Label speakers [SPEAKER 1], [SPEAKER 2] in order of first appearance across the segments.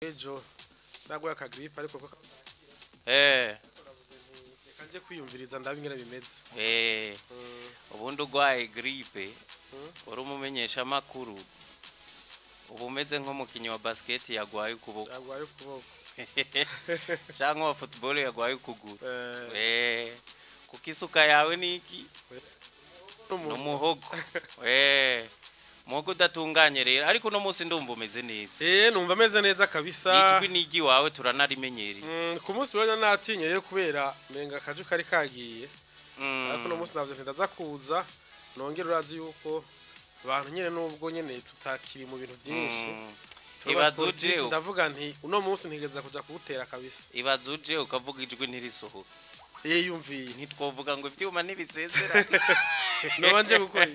[SPEAKER 1] ejo nagwa akagripe ariko ko
[SPEAKER 2] eh
[SPEAKER 1] kanje kwiyumviriza ndabingere bimeze
[SPEAKER 2] ubundi ugwaye gripe uri umumenyesha makuru ubumeze nk'umukinyi wa basket yagwaye ukuboko cyangwa wa football yagwaye ukuguru kukisuka yawe niki numuhogo muhogo udatunganye rero ariko no munsi ndumva umeze neza
[SPEAKER 1] numva ameze neza kabisa
[SPEAKER 2] ijwi nigi wawe turanarimenyereye
[SPEAKER 1] ku munsi wanya natinye rero kubera menga kaju kari kagiye ariko no munsi navyo ndaza kuza nongera urazi yuko abantu nyene nubwo nyene tutakiri mu bintu byinshi
[SPEAKER 2] ibazuje
[SPEAKER 1] ndavuga nti uno munsi ntigeza kuja kuwutera kabisa
[SPEAKER 2] ibazuje ukavuga ijwi ntirisohoka
[SPEAKER 1] yumviye
[SPEAKER 2] ntitwovuga ngo ibyuma ntibisezera
[SPEAKER 1] nobanje gukora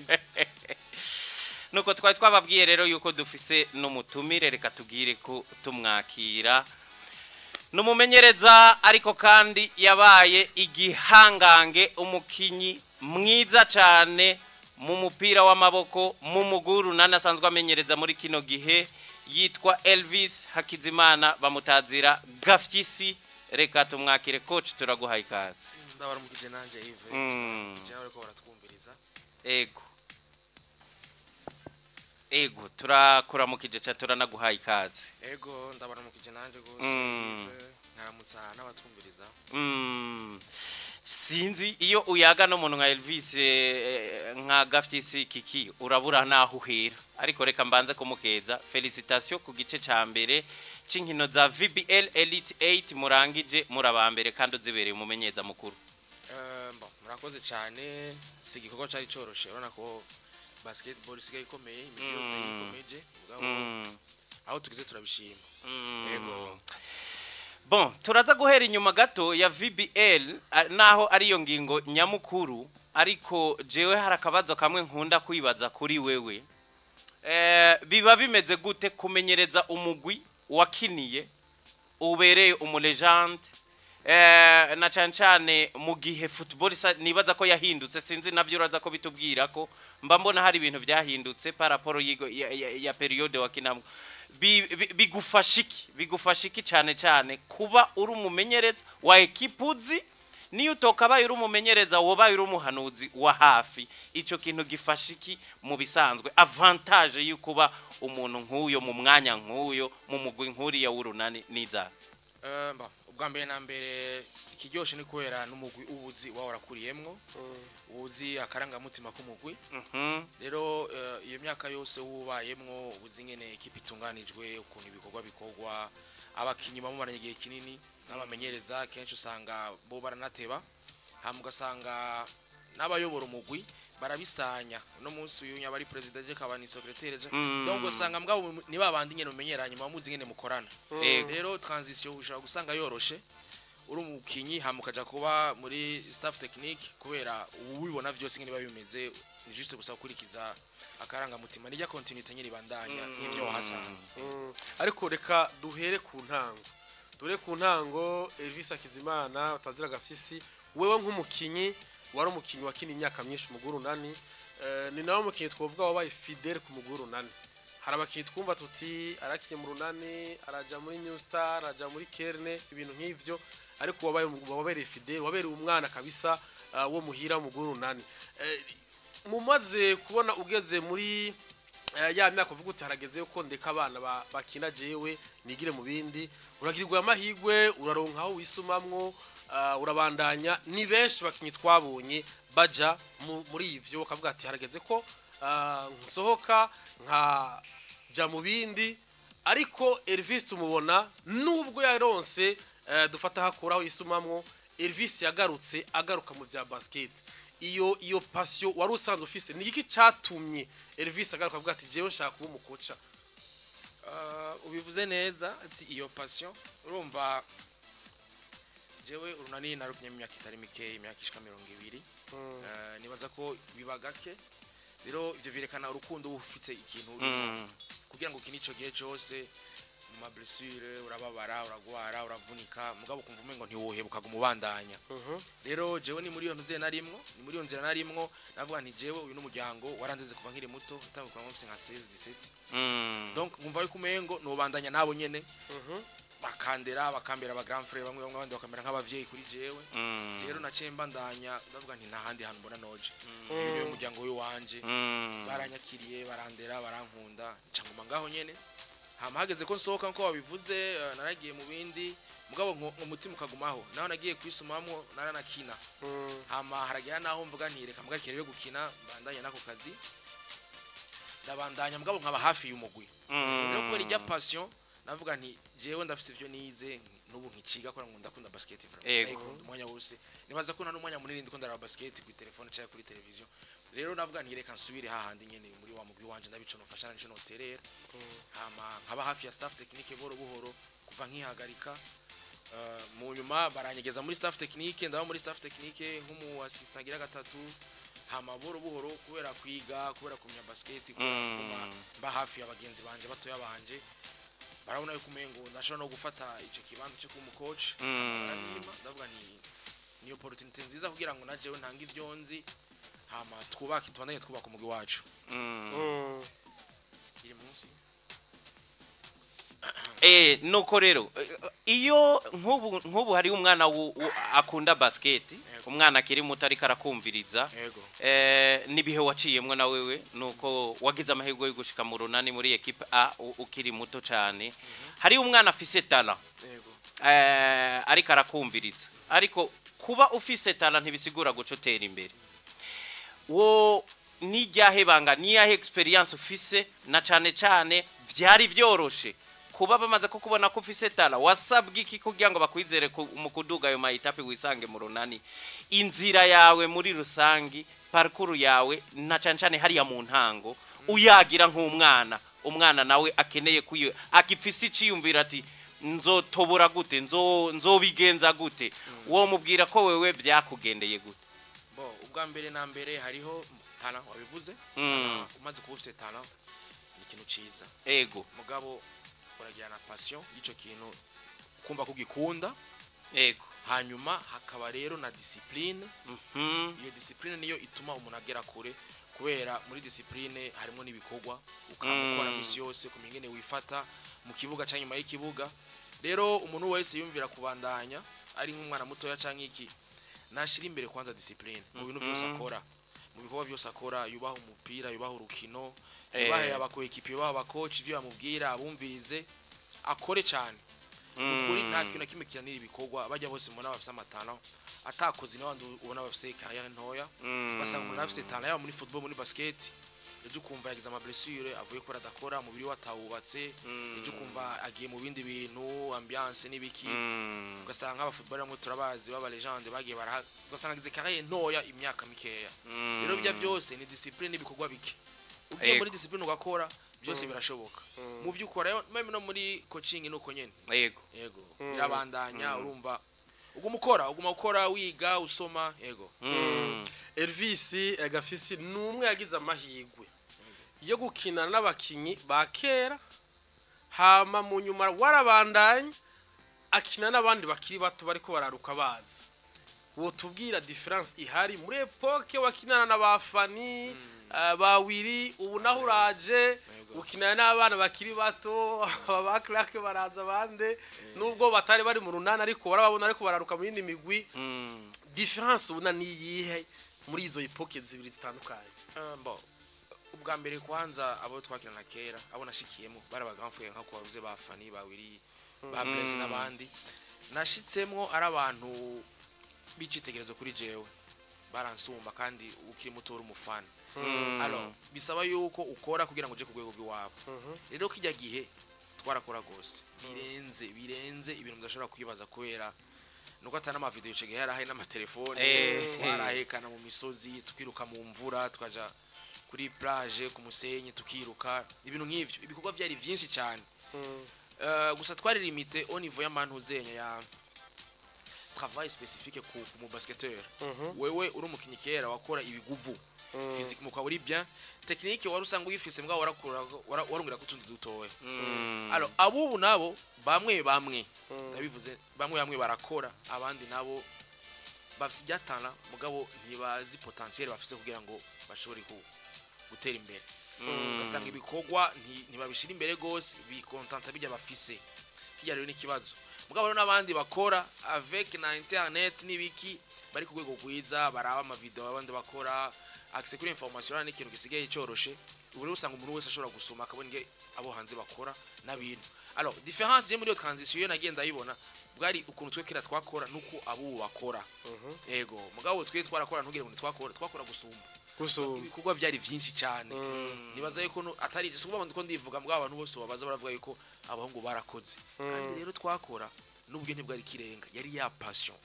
[SPEAKER 2] nuko twari twababwiye rero yuko dufise n'umutumire reka tugire ko tumwakira numumenyereza ariko kandi yabaye igihangange umukinyi mwiza cyane mu mupira w'amaboko mu muguru nanasanzwe amenyereza muri kino gihe yitwa Elvis Hakizimana bamutazira Gafyisi reka tumwakire coach turaguha ikaze
[SPEAKER 3] ndabaramukije nanje Yves cyangwa ko baratwumviriza
[SPEAKER 2] ego turakuramukije cha turanaguha ikaze
[SPEAKER 3] ego ndabaramukije nanje gose nkaramutsa n'abatwumviriza
[SPEAKER 2] sinzi iyo uyaga no muntu nka Elvis nka Gafyisi kiki urabura naho uhera ariko reka mbanze kumukeza felicitation ku gice ca mbere cinkino za VBL Elite 8 murangije murabambere kandi uzibereye umumenyeza mukuru
[SPEAKER 3] murakoze cyane sigikorwa cari coroshe urana ko basketball sigaye ikomeye imyose ikomeje aho tugize turabishima yego
[SPEAKER 2] bon turaza guhera inyuma gato ya VBL naho ari yo ngingo nyamukuru ariko jewe harakabazo kamwe nkunda kwibaza kuri wewe biba bimeze gute kumenyereza umugwi wakiniye ubereye umulegende na cyane mu gihe football nibaza ko yahindutse sinzi navyo uraza ko bitubwira ko mba mbona hari ibintu byahindutse par rapport ya periode wakinamwe bigufashiki cyane kuba uri umumenyereza wa ekipuzi niyo utokabaye uri umumenyereza wobaye uri umuhanuzi wa hafi ico kintu gifashiki mu bisanzwe avantage y'ukuba umuntu nk'uyo mu mwanya nk'uyo mu mugwi nk'uri ya urunani niza
[SPEAKER 3] ubwa mbere na mbere ikiryoshe ni kubera n'umugwi ubuzi wahorakuriyemwo ubuzi akarangamutima k'umugwi rero iyo myaka yose wubayemwo ubuzi ngene ekipe itunganijwe ukuntu ibikorwa bikorwa abakinyi bamumaranye igihe kinini n'abamenyereza kenshi usanga bo baranateba hamugasanga n'abayobora umugwi barabisanya no munsi uyu nyabari president je kabani secrétaire donc usanga mbwa ni babandi nyene umenyeranye muzi ngene mukorana rero transition ushaka gusanga yoroshe uri umukinyi hamukaja kuba muri staff technique kubera ubibona byose ngene babimeze ni juste gusa kurikiza akaranga mutima nijya continuité nyiri bandanya n'ibyo wahasanze
[SPEAKER 1] ariko reka duhere ku ntango Elvis Hakizimana utazira Gafyisi wewe nk'umukinyi wari umukinyi wakina imyaka myinshi umuguru nani ni nawe umukinyi twovuga wabaye fidèle ku muguru nani hari abakinyi twumva tuti arakinye mu runani araja muri New Star araja muri Kerne ibintu nk'ivyo ariko wabaye fidèle wabereye umwana kabisa wo muhira umuguru nani mumaze kubona ugeze muri ya myaka uvuga uti harageze yuko ndeka abana bakina jewe nigire mu bindi uragirirwa amahigwe uraronka aho wisumamwo urabandanya ni benshi bakinyi twabonye baja muri ivyo kavuga ati harageze ko nsohoka nka ja mu bindi ariko Elvis tumubona nubwo yaronse dufata hakuraho isumamwo Elvis yagarutse agaruka mu bya basket iyo passion wari usanzwe ufise ni iki cyatumye Elvis agaruka avuga ati jewe nshaka kuba umukoca
[SPEAKER 3] ubivuze neza ati iyo passion urumva jewe urunani narupye mu myaka itari mike imyaka ishika 200 nibaza ko bibagake rero ivyo birekana urukundo ufite ikintu uruza kugira ngo kinico gihe cyose ama blessure urababara uragwara uravunika mugabo kumva umengo ntiwohebuka gumubandanya rero jewe ni muri iyo ntuze narimwo ni muri iyo nzira narimwo navuga nti jewe uyu n'umuryango warandeze kuva nkiri muto utangukura mu nka 16 17 donc ngumva yuko umengo nobandanya nabo nyene bakambera aba grand frère bamwe bamwe abandi bakamera nk'abavyeyi kuri jewe rero naciye mbandanya ndavuga nti ntahandi hantu mbona noje niyo muryango w'iwanje baranyakiriye barandera barankunda ncanguma ngaho nyene hama hageze ko nsohoka nko wabivuze naragiye mu bindi mugabo umutima ukagumaho naho nagiye kwisumamwo naranakina hama haragira naho mvuga nti reka mugakirebe gukina bandanya nako kazi ndabandanya mugabo nkaba hafi y'umugwi rero kubera ijya passion navuga nti jewe ndafise ivyo nize nubu nkiciga ko ndakunda basket vraiment umwanya wose nibaza ko nta n'umwanya munini ndiko ndaraba basket kuri telefone cyangwa kuri television rero navuga nti reka nsubire hahandi nyene muri wa mugwi wanje ndabicono fasha nje no terera hama nkaba hafi ya staff technique boro buhoro kuva nkihagarika mu nyuma baranyegeza muri staff technique ndaba muri staff technique nk'umu assistant gira gatatu hama boro buhoro kubera kwiga kubera kumenya basket kuma mba hafi y'abagenzi banje batoya banje barabona yuko umengo ndashobora no gufata ico kibanza cyo kumu coach ndavuga ni opportunity nziza kugira ngo najewe ntanga ivyonzi hama tubandanye twubaka umugwi wacu iri munsi
[SPEAKER 2] nuko rero iyo nk'ubu hari umwana akunda basket umwana akiri muto ariko arakumviriza nibihe waciyemwe na wewe nuko wagize amahirwe yo gushika mu runani muri equipe A ukiri muto cyane hari umwana afise talent ariko arakumviriza ariko kuba ufise talent ntibisigura gucotera imbere wo nijyahebanga niyahe experience ufise na cyane byari byoroshe kuba bamaze ko kubona ko ufise tala wasabwe iki kugira ngo bakwizere mu kuduga ayo mayitape wisange mu runani inzira yawe muri rusangi parcours yawe na cyane hariya mu ntango uyagira umwana nawe akeneye kuyo akifise iciyumvira ati nzotobora gute nzobigenza gute wo mubwira ko wewe byakugendeye gute
[SPEAKER 3] bo ubwa mbere na mbere hariho tala wabivuze umaze kuba ufise tala ni ikintu ciza
[SPEAKER 2] ego
[SPEAKER 3] mugabo uragira na passion yico kintu kumva kugikunda
[SPEAKER 2] ego
[SPEAKER 3] hanyuma hakaba rero na discipline iyo discipline niyo ituma umuntu agera kure kubera muri discipline harimo n'ibikorwa ukakora misi yose kumingene wifata mu kibuga cyangwa nyuma y'ikibuga rero umuntu wese yumvira kubandanya ari nk'umwana muto ya canke iki nashira imbere kwanza discipline mu bintu byose akora mu bikorwa byose akora yubaha umupira yubaha urukino yubaha abako equipe yubaha abacoach ibyo bamubwira abumvirize akore cyane ukuri nta kintu kimekiranira ibikorwa bajya bose mu nabafise amatano atakoze n'abandi ubona bafise kaya ntoya basanga umuntu afise talent yaba muri football muri basket ejo kumva yagize ama blessure avuye ko radakora umubiri watawubatse ejo kumva agiye mu bindi bintu ambiance n'ibiki ugasanga aba footballer bamwe turabazi baba legende bagiye ugasanga agize kaya ntoya imyaka mikeya rero bijya byose ni discipline n'ibikorwa bike ugiye muri discipline ugakora byose birashoboka mu by'ukora meme no muri coaching nuko nyene
[SPEAKER 2] yego
[SPEAKER 3] birabandanya urumva uguma ukora wiga usoma yego
[SPEAKER 1] Elvis Gafisi numwe yagize amahigwe yo gukina n'abakinyi bakera hama mu nyuma warabandanya akina n'abandi bakiri bato bariko bararuka baza wotubwira difference ihari muri epoque wakinana n'abafani bawiri ubu naho uraje ukinana n'abana bakiri bato aba Clark baraza bande nubwo batari bari mu runana ariko barababona ariko bararuka mu yindi migwi difference ubona ni yihe muri izo epoque zibiri zitandukanye
[SPEAKER 3] ubwa mbere kwanza abo twakirana kera abo nashikiyemo barabagamfuye nka ko bavuze bafani bawiri ba Blaise n'abandi nashitsemo ari abantu bicitegerezo kuri jewe baransumba kandi ukiri muto uri umufana alors bisaba yuko ukora kugira ngo uje ku rwego rw'iwabo rero kijya gihe twarakora gose birenze ibintu mudashobora kwibaza kubera nuko atana ama video cege yarahaye n'amatelefone twarahekana mu misozi tukiruka mu mvura tukaja kuri plage ku musenyi tukiruka ibintu nk'ivyo ibikorwa byari byinshi cyane gusa twari limité au niveau y'amantu zenya ya travail spécifique ku mu basketteur wewe uri umukinyi kera wakora ibiguvu physique mukaba uri bien technique wari usanga uyifise mbwa warongera kutundi dutowe alors abubu nabo bamwe ndabivuze bamwe barakora abandi nabo bafise iryatana mugabo ntibazi potentiel bafise kugira ngo bashobore gutera imbere ugasanga ibikorwa ntibabishira imbere gose bikontanta bijya bafise kijya rero n'ikibazo mugabo rero nabandi bakora avec na internet nibiki bari ku rwego rwiza baraba ama video abandi bakora accès kuri information ni ikintu gisigaye cyoroshe ubu rero usanga umuntu wese ashobora gusoma akabona nge abo hanze bakora nabintu alors différence je muri yo transition nagenda yibona bwari ukuntu twe kira twakora nuko abo bakora yego mugabo twe twarakora ntugire ngo twakora gusumba ibikorwa byari byinshi cyane nibaza yuko atari suba ndiko ndivuga mbwa abantu bose babaza baravuga yuko abahungu barakoze kandi rero twakora nubwo ntibwari kirenga yari ya passion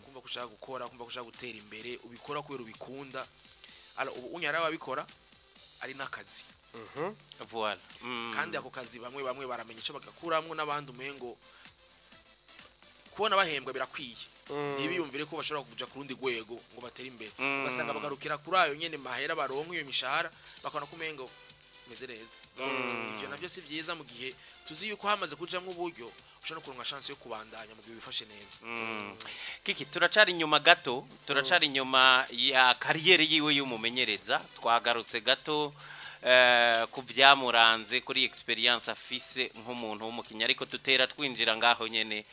[SPEAKER 3] kumva kushaka gukora kumva kushaka gutera imbere ubikora kubera ubikunda alors ubu unyara babikora ari nakazi
[SPEAKER 2] voilà
[SPEAKER 3] kandi ako kazi bamwe baramenya ico bagakuramwe n'abandi umengo kubona bahembwa birakwiye ntibiyumvire ko bashobora kuja ku rundi rwego ngo batere imbere ugasanga bagarukira kuri ayo nyene mahera baronka iyo mishahara bakona kumengo meze neza ibyo navyo si byiza mu gihe tuzi yuko hamaze kujamwe uburyo ushobora no kuronka chance yo kubandanya mu gihe bifashe neza
[SPEAKER 2] Kiki turacari inyuma gato turacari inyuma ya kariyeri yiwe y'umumenyereza twagarutse gato ku byamuranze kuri experience afise nk'umuntu w'umukinya ariko tutera twinjira ngaho nyene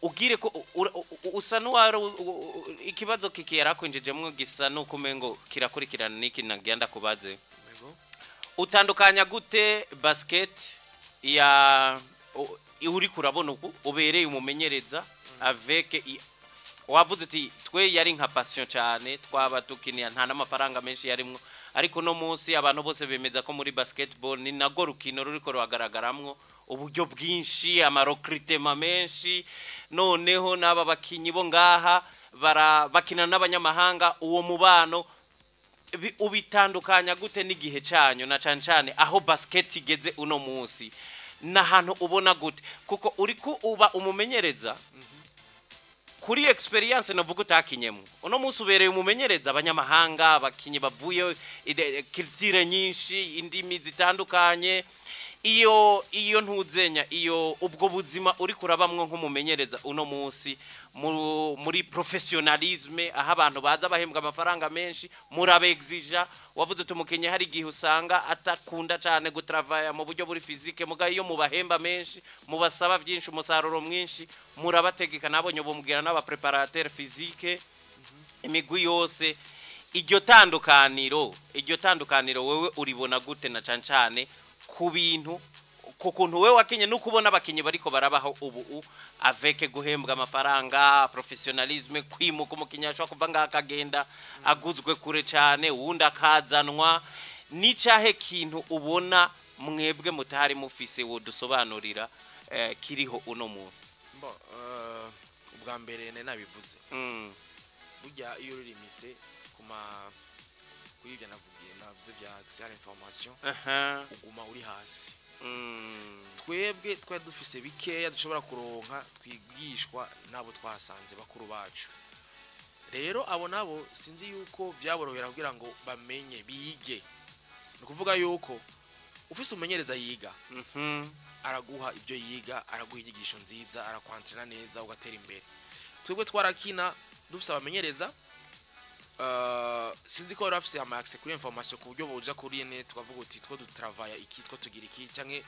[SPEAKER 2] ugire ko usa n'uwari ikibazo Kiki yarakwinjijemwe gisa nuko umengo kirakurikirana niki nagenda kubaze utandukanya gute basket ya uri kurabona uko ubereye umumenyereza avec wavuze uti twe yari nka passion cyane twaba tukiniya nta n'amafaranga menshi yarimwo ariko no munsi abantu bose bemeza ko muri basketball ni nago rukino ruriko ruhagaragaramwo uburyo bwinshi amarocritema menshi noneho naba bakinyi bo ngaha bakina n'abanyamahanga uwo mubano ubitandukanya gute n'igihe cyanyu na cyane aho basket igeze uno munsi nahantu ubona gute kuko uri ku uba umumenyereza kuri experience navuga utakinyemo uno munsi ubereye umumenyereza abanyamahanga abakinyi bavuye culture nyinshi indimi zitandukanye iyo ntuzenya iyo ubwo buzima uri kurabamwe nk'umumenyereza uno munsi muri professionalisme aho abantu baza bahembwa amafaranga menshi murabexija wavuze tumukenye hari gihe usanga atakunda cyane gutravaya mu buryo buri physique muga iyo mubahemba menshi mubasaba byinshi umusaruro mwinshi murabategeka nabonye bumubwira n'aba préparateur physique imigwi yose iryo tandukaniro wewe uribona gute na cyane ku bintu kukuntu wewe wakinye n'ukubona abakinyi bariko barabaho ubu avec guhembwa amafaranga professionalisme kwimuka umukinyasho kuva ngakagenda aguzwe kure cyane uwundi akazanwa nicahe kintu ubona mwebwe mutari mufise wo dusobanurira kiriho uno munsi
[SPEAKER 3] ubwa mbere nabivuze burya iyo limite kuma kuyibya navuze bya accès à l'information uguma uri hasi twebwe twari dufise bikeya dushobora kuronka twigishwa nabo twasanze bakuru bacu rero abo nabo sinzi yuko byaborohera kugira ngo bamenye bige ni kuvuga yuko ufise umenyereza yiga araguha ibyo yiga araguha igigisho nziza arakwantrena neza ugatera imbere twebwe twarakina dufise abamenyereza sinzi ko rafise ama accès kuri information ku buryo buja kuri net twavuga uti two dutravailler iki two tugira iki canke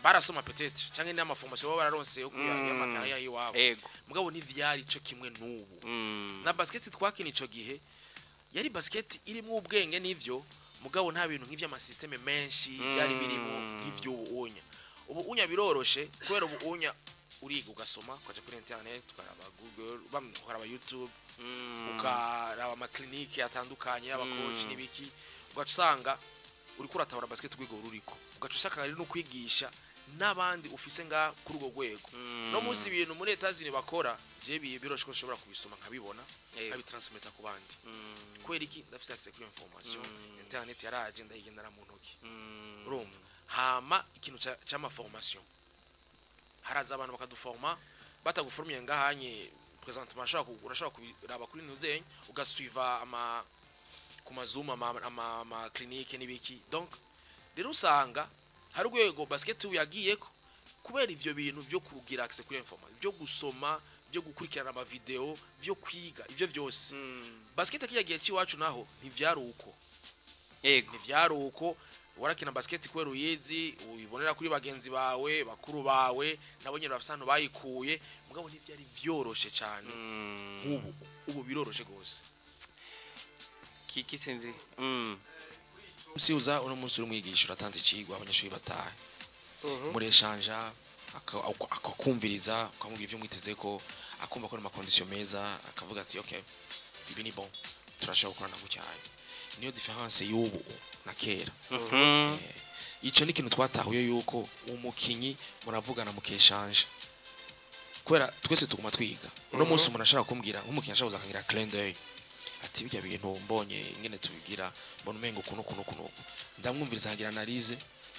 [SPEAKER 3] barasoma peut-être canke n'ama formation baba bararonse yo kuya makaya yiwabo mugabo ni vyari ico kimwe n'ubu na basket twakina ico gihe yari basket irimo ubwenge n'ivyo mugabo nta bintu nk'ivyo ama systeme menshi yari birimo nk'ivyo ubunya ubu unya biroroshe kubera ubu unya uriga ugasoma kwaje kuri internet tukaraba Google bamukora YouTube ukaraba ama clinique atandukanye aba coach nibiki ugatusanga uri kuratahura basket rwigo ruriko ugatusaka ari no kwigisha nabandi ufise nga kuri ugo gwego no munsi ibintu muri Etats-Unis bakora je biroshe ko ushobora kubisoma nkabibona abitransmeta ku bandi kweri iki ndafise access kuri information internet yaraje ndayigendana mu ntoki urumva hama ikintu cy'ama formation haraza abantu bakaduforma bataguformiye ngahanye presentement urashobora kubiraba kuri nuzenya ugasuiva ku mazuma ama clinique n'ibiki donc rero usanga hari urwego basket yagiye ko kubera ivyo bintu byo kurugira access kuri information byo gusoma byo gukurikirana ama video byo kwiga ivyo byose basket kiyagiye ciwacu naho ntivyaruko ntivyaruko warakina basket kwera uyizi ubibonera kuri bagenzi bawe bakuru bawe nabo nyine bafisano bayikuye mugabo ntivyari vyoroshe cyane ubu biroroshe gose
[SPEAKER 2] kiki sinzi
[SPEAKER 3] usiuza uno munsi umwigisha uratanze ikigwa abanyeshuri batahe muri eshanja akakumviriza ukamubwira ivyo mwiteze ko akumva ko ari ma condition meza akavuga ati okay ibi ni bon turashaka gukorana gucyaye niyo difference y'ubu na kera ico ni kintu twatahuye yuko umukinyi muravugana mukeshanje kwera twese tuguma twiga uno munsi umuntu ashaka kumbwira nk'umukinyi ashaka kuzakangira client day ati bijya bintu mbonye ingene tubigira mbona umengo kuno ndamwumviriza ngira analize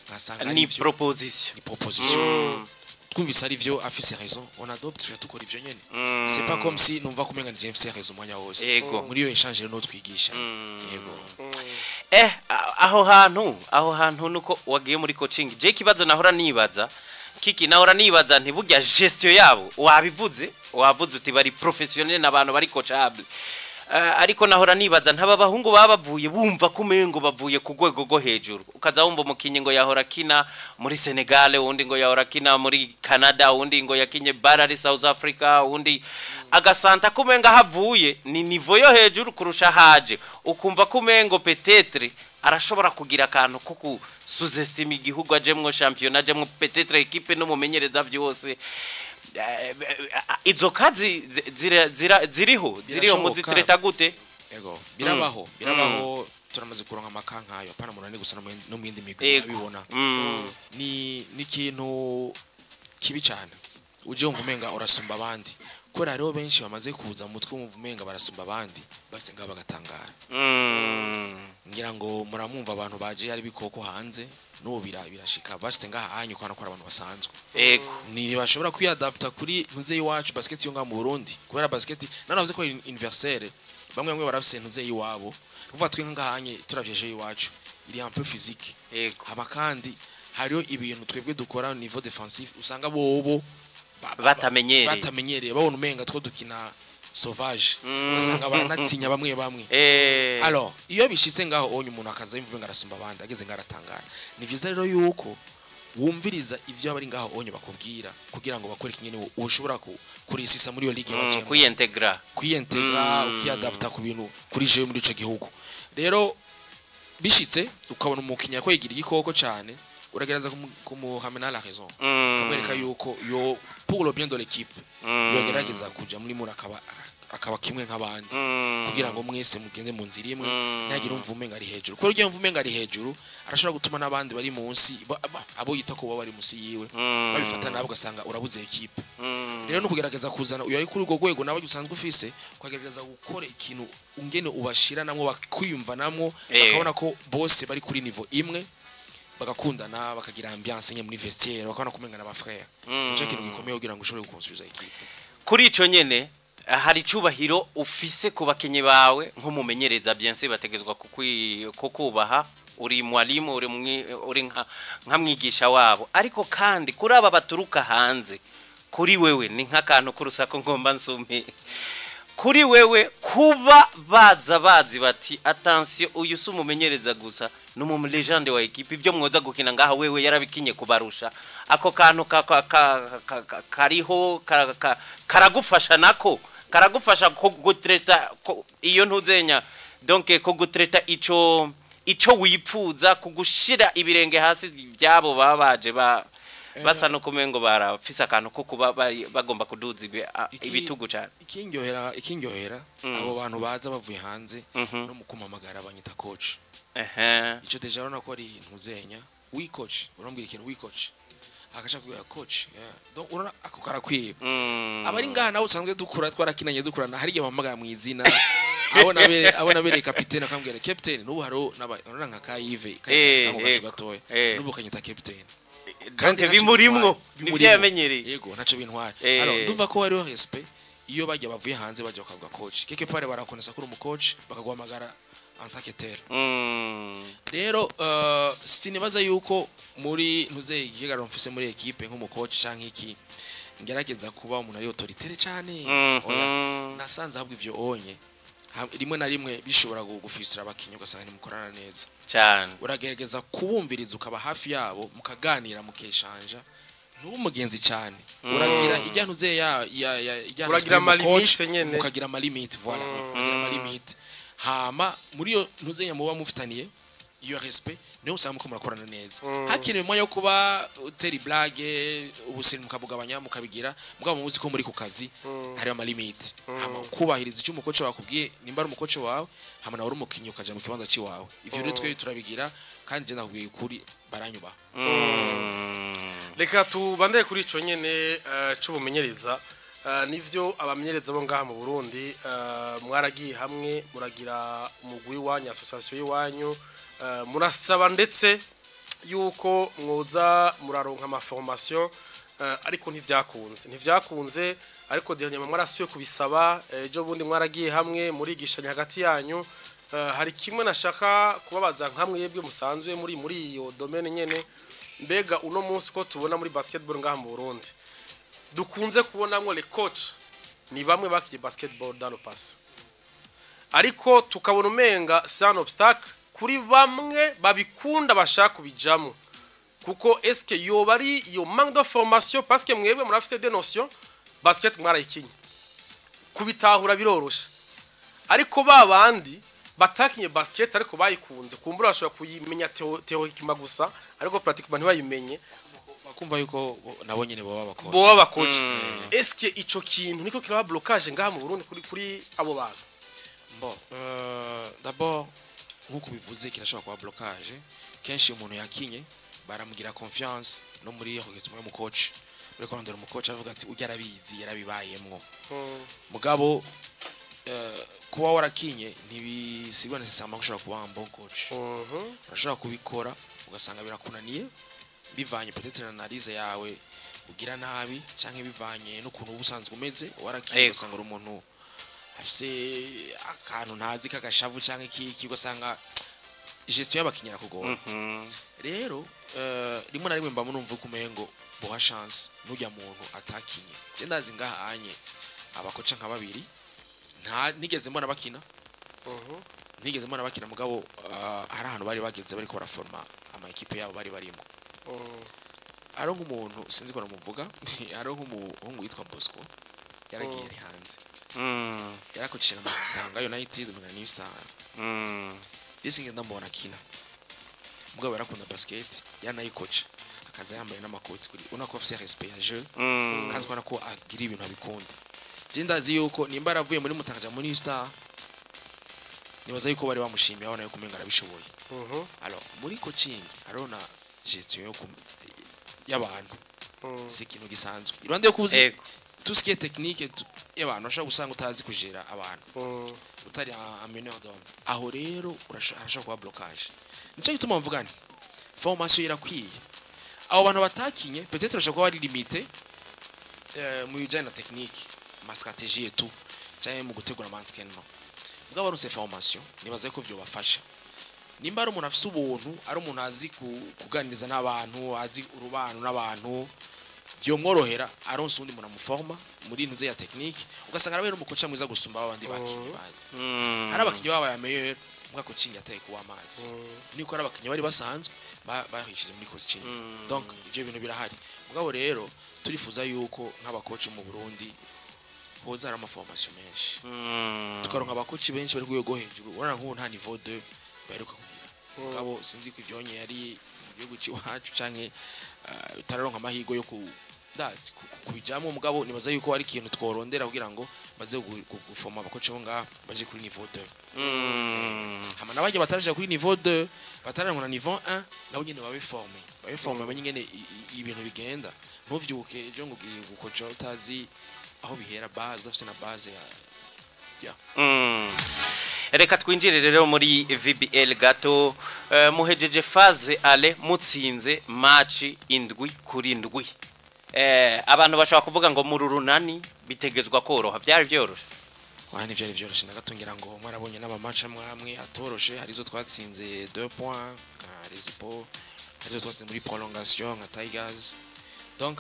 [SPEAKER 3] nkasanga
[SPEAKER 2] ni proposition
[SPEAKER 3] twumvise ari vyo afise raison on adopte je tukora ivyo nyene c'est pas comme si numva kumenga James a raison mwanya wose muri yo échange no twigisha yego
[SPEAKER 2] aho hantu nuko wagiye muri coaching je kibazo nahora nibaza kiki nahora nibaza ntiburya gestion yabo wavuze uti bari professionnel n'abantu bari coachable ariko nahora nibaza ntaba bahungu babavuye bumva kumengo bavuye ku rwego rwo hejuru ukaza wumva umukinyi ngo yahora kina muri Senegal undi ngo yahora kina muri Canada undi ngo yakinye barari South Africa undi agasanta kumenga havuye ni niveau yo hejuru kurusha haje ukumva kumengo peut-être arashobora kugira akantu kuko sous-estime igihugu ajemwo championnat ajemwo peut-être equipe no mumenyereza byose izo kazi ziriho muzitreta gute
[SPEAKER 3] yego birabaho turamaze kuronka makankayo apana munani gusa no mwindi migwi abibona ni kintu kibi cyane uje umvumenga urasumba abandi kora rero benshi bamaze kuza mu mutwe umvumenga barasumba abandi base ngaba bagatangara ngira ngo muramumva abantu baje ari bikoko hanze no birashika bashite ngaha hanyu kwana ko abantu basanzwe ni bashobora kwiadapta kuri ntuze yiwacu basket yo nga mu Burundi kubera basket nanavuze ko universelle bamwe barafise ntuze yiwabo kuva twe ngaha hanye turavyeje yiwacu iri un peu physique haba kandi hariyo ibintu twebwe dukora niveau defensif usanga bobo batamenyereye babona umenga two dukina sauvage usanga baranatinya bamwe alors iyo bishitse ngaho onye umuntu akaza imvuga ngarasumba abandi ageze ngaratangara ni vyiza rero yuko wumviriza ivyo abari ngaho onye bakubwira kugira ngo bakore kinyene ushobora kurisisa muri yo ligue y'abajema
[SPEAKER 2] kwiintegra
[SPEAKER 3] ukiadapta ku bintu kuri jewe muri ico gihugu rero bishitse ukabona umukinya ko yigira igikoko cyane uragereza kumuhamena la raison kamwereka yuko yo pour le bien de l'équipe yogerageza kuja muri muri akaba kimwe nk'abandi kugira ngo mwese mugende mu nzira imwe ntagira umvumenga ari hejuru ko ryo umvumenga ari hejuru arashobora gutuma nabandi bari munsi abo yita ko bari musi yiwe babifata nabo gasanga urabuze equipe rero no kugerageza kuzana uyo ari kuri urwo rwego nabo usanzwe ufise kwagerageza gukora ikintu ungene ubashira namwe bakwiyumva namwe bakabona ko bose bari kuri niveau imwe bagakundana bakagira ambiance nye muri vestiaire bakana kumengana ba frère nico kintu gikomeye kugira ngo ushobore gukonstruza equipe
[SPEAKER 2] kuri ico nyene hari cubahiro ufise ku bakenye bawe nk'umumenyereza bien sûr bategezwa kukubaha uri mwalimu uri nka mwigisha wabo ariko kandi kuri aba baturuka hanze kuri wewe ni nk'akantu kurusako ngomba nsumpe kuri wewe kuba bazi bati attention uyu sumumenyereza gusa no mu legende wa equipe ibyo mwoza gukina ngaha wewe yarabikinye kubarusha ako kantu kariho karagufasha nako karagufasha ko gutreta iyo ntuzenya donc ko gutreta ico wipfuza kugushira ibirenge hasi byabo babaje basa no kumengo barafisa akantu ko kuba bagomba kuduza ibitugu cyane
[SPEAKER 3] ikingyohera abo bantu baza bavuye hanze no mukumamagara abanyita coach ico deja rona ko ari ntuzenya we coach urambwira ikintu we coach akashaka kuba coach donc urona akukara kwiba abari ngaha nawe usanzwe dukura twarakinanye dukurana hari igihe bamagara mu izina abona bere capitaine akambwira captain n'ubu haro nabona nka Kaive kango gatoya n'ubu kanyita captain
[SPEAKER 2] kandi bimurimwo nivyo yamenyereye
[SPEAKER 3] yego ntaco bintwaye alors duva ko hariho respect iyo bajya bavuye hanze bajya bakavuga coach keke pare barakonesa kuri umucoach bakaguhamagara antaketera rero sinibaza yuko muri ntuze igigaro mfise muri equipe nk'umucoach canke iki ngerageza kuba umuntu ari autoritaire cyane oya nasanze ahubwo ivyo onye rimwe na rimwe bishobora gufisira abakinyi ugasanga ntimukorana neza
[SPEAKER 2] cyane
[SPEAKER 3] uragerageza kubumviriza ukaba hafi yabo mukaganira mukeshanja nubu mugenzi cyane uragira ijya ntuze
[SPEAKER 1] uragira amalimite nyene
[SPEAKER 3] ukagira amalimite voilà ukagira amalimite hama muri yo ntuze yamuba mufitaniye iyo respect niyo usanga muko murakorana neza hakenewe mo yo kuba uteri blague ubusini mukabugabanya mukabigira mugabo muzi ko muri ku kazi hari amalimite hama kubahiriza icyo umukoco wakubwiye nimba ari umukoco wawe hama nawe umukinyi ukaja mu kibanza ci wawe ivyo rero twe turabigira kandi je nakubwiye kuri baranyuba
[SPEAKER 1] reka tubandeye kuri ico nyene c'ubumenyereza nivyo abamenyereza bo ngaha mu Burundi mwaragiye hamwe muragira umugwi wanyu association y'wanyu murasaba ndetse yuko mwoza muraronka ama formation ariko ntivyakunze ariko dernièrement mwarasuye kubisaba ejo bundi mwaragiye hamwe murigishanya hagati yanyu hari kimwe nashaka kubabaza nkamwe yebwe musanzwe muri iyo domaine nyene mbega uno munsi ko tubona muri basketball ngaha mu Burundi dukunze kubonamwo les coach ni bamwe bakiye basketball dans le passé ariko tukabona umenga c'est un obstacle kuri bamwe babikunda bashaka kubijamo kuko est-ce que yo bari yo manque de formation parce que mwebwe murafise des notions basket mwarayikinye kubitahura birorosha ariko babandi batakinye basket ariko bayikunze kumbura bashobora kuyimenya theoriquement gusa ariko pratiquement ntibayimenye
[SPEAKER 3] bakumva yuko nabo nyene
[SPEAKER 1] boba bakoci est-ce que ico kintu niko kiraba blocage ngaha mu Burundi kuri abo bantu
[SPEAKER 3] bon d'abord nkuko bivuze kirashobora kuba blocage kenshi umuntu yakinye baramugira confiance no muri organisme mu coach ureko ndora mu coach avuga ati ujya arabizi yarabibayemwo mugabo kuba warakinye ntibisigwa nesesama gushobora kuba un bon coach urashobora kubikora ugasanga birakunaniye bivanye peut-être analyse yawe ugira nabi canke bivanye n'ukuntu ubusanzwe umeze warakinye ugasanga umuntu afise akantu ntazi kagashavu canke iki ugasanga gestion y'abakinyira kugora rero rimwe na rimwe mba munumva kumengo boha chance n'ujya muntu atakinye je ndazi ngahanye abakoca nka babiri nta nigeze mbona bakina nigeze mbona bakina mugabo hari ahantu bari bageze bariko baraforma ama equipe yabo bari barimo aro nk'umuntu sinzi ko namuvuga aro nk'umuhungu yitwa Bosco yaragiye ari hanze yarakocera Tanga United na New Star disinge ndambona kina mugabo yarakunda basket yanayikoca akaza yambaye n'amakoti kuri unako afise respect ya jeu kandi kwana ko agira ibintu abikunda je ndazi yuko nimba aravuye muri Mutanga muri New Star nibaza yuko bari bamushimiye abona yuko umenga arabishoboye alors muri coaching arona gestion yo y'abantu c'est ikintu gisanzwe irande yo kuzi tout ce qui est technique y'abantu ashaka gusanga utazi kujera abantu utari un meneur d'homme aho rero urashaka kuba blocage nico gituma mvuga nti formation irakwiye abo bantu batakinye peut-être urashaka kuba ari limité mu bijyanye na technique ma stratégie et tout cyane mu gutegura entraînement mugabo baruse formation nibaza ko byo bafasha nimba ari umuntu afise ubuntu ari umuntu azi kuganiriza n'abantu azi urubano n'abantu byo mworohera aronse undi muntu amuforma muri ntuze ya technique ugasanga arabe n'umukoca mwiza gusumba abandi bakinyi bazi ari abakinyi baba meilleur mwa coaching yataye kuwa amazi niko ari abakinyi bari basanzwe bahishije muri coaching donc ivyo bintu birahari mugabo rero turifuza yuko nk'abakoci mu Burundi hoza ari amaformation menshi tukaronka abakoci benshi bari kuyo hejuru urana nk'ubu nta niveau 2 baheruka kugira mugabo sinzi ko ivyonye yari mu gihugu cy'iwacu canke tararonka amahigo yo kubijamo mugabo nibaza yuko ari ikintu tworondera kugira ngo baze gufoma abakoci bo ngaha baje kuri niveau 2 hama nabaje bataje kuri niveau 2 bataranwa na niveau 1 nabo nyene babe banyingene ibintu bigenda ntuvyuke ejo ngo gukoca utazi aho bihera base dafise na base ya
[SPEAKER 2] reka twinjire rero muri VBL gato muhejeje phase ale mutsinze match indwi kuri ndwi abantu bashaka kuvuga ngo muri runani bitegezwa koroha byari byoroshe
[SPEAKER 3] wani byari byoroshye nagatungira ngo mwarabonye n'amamaca mwamwe atoroshe harizo twatsinze 2 points Resipo harizo twatsinze muri prolongation nka Tigers donc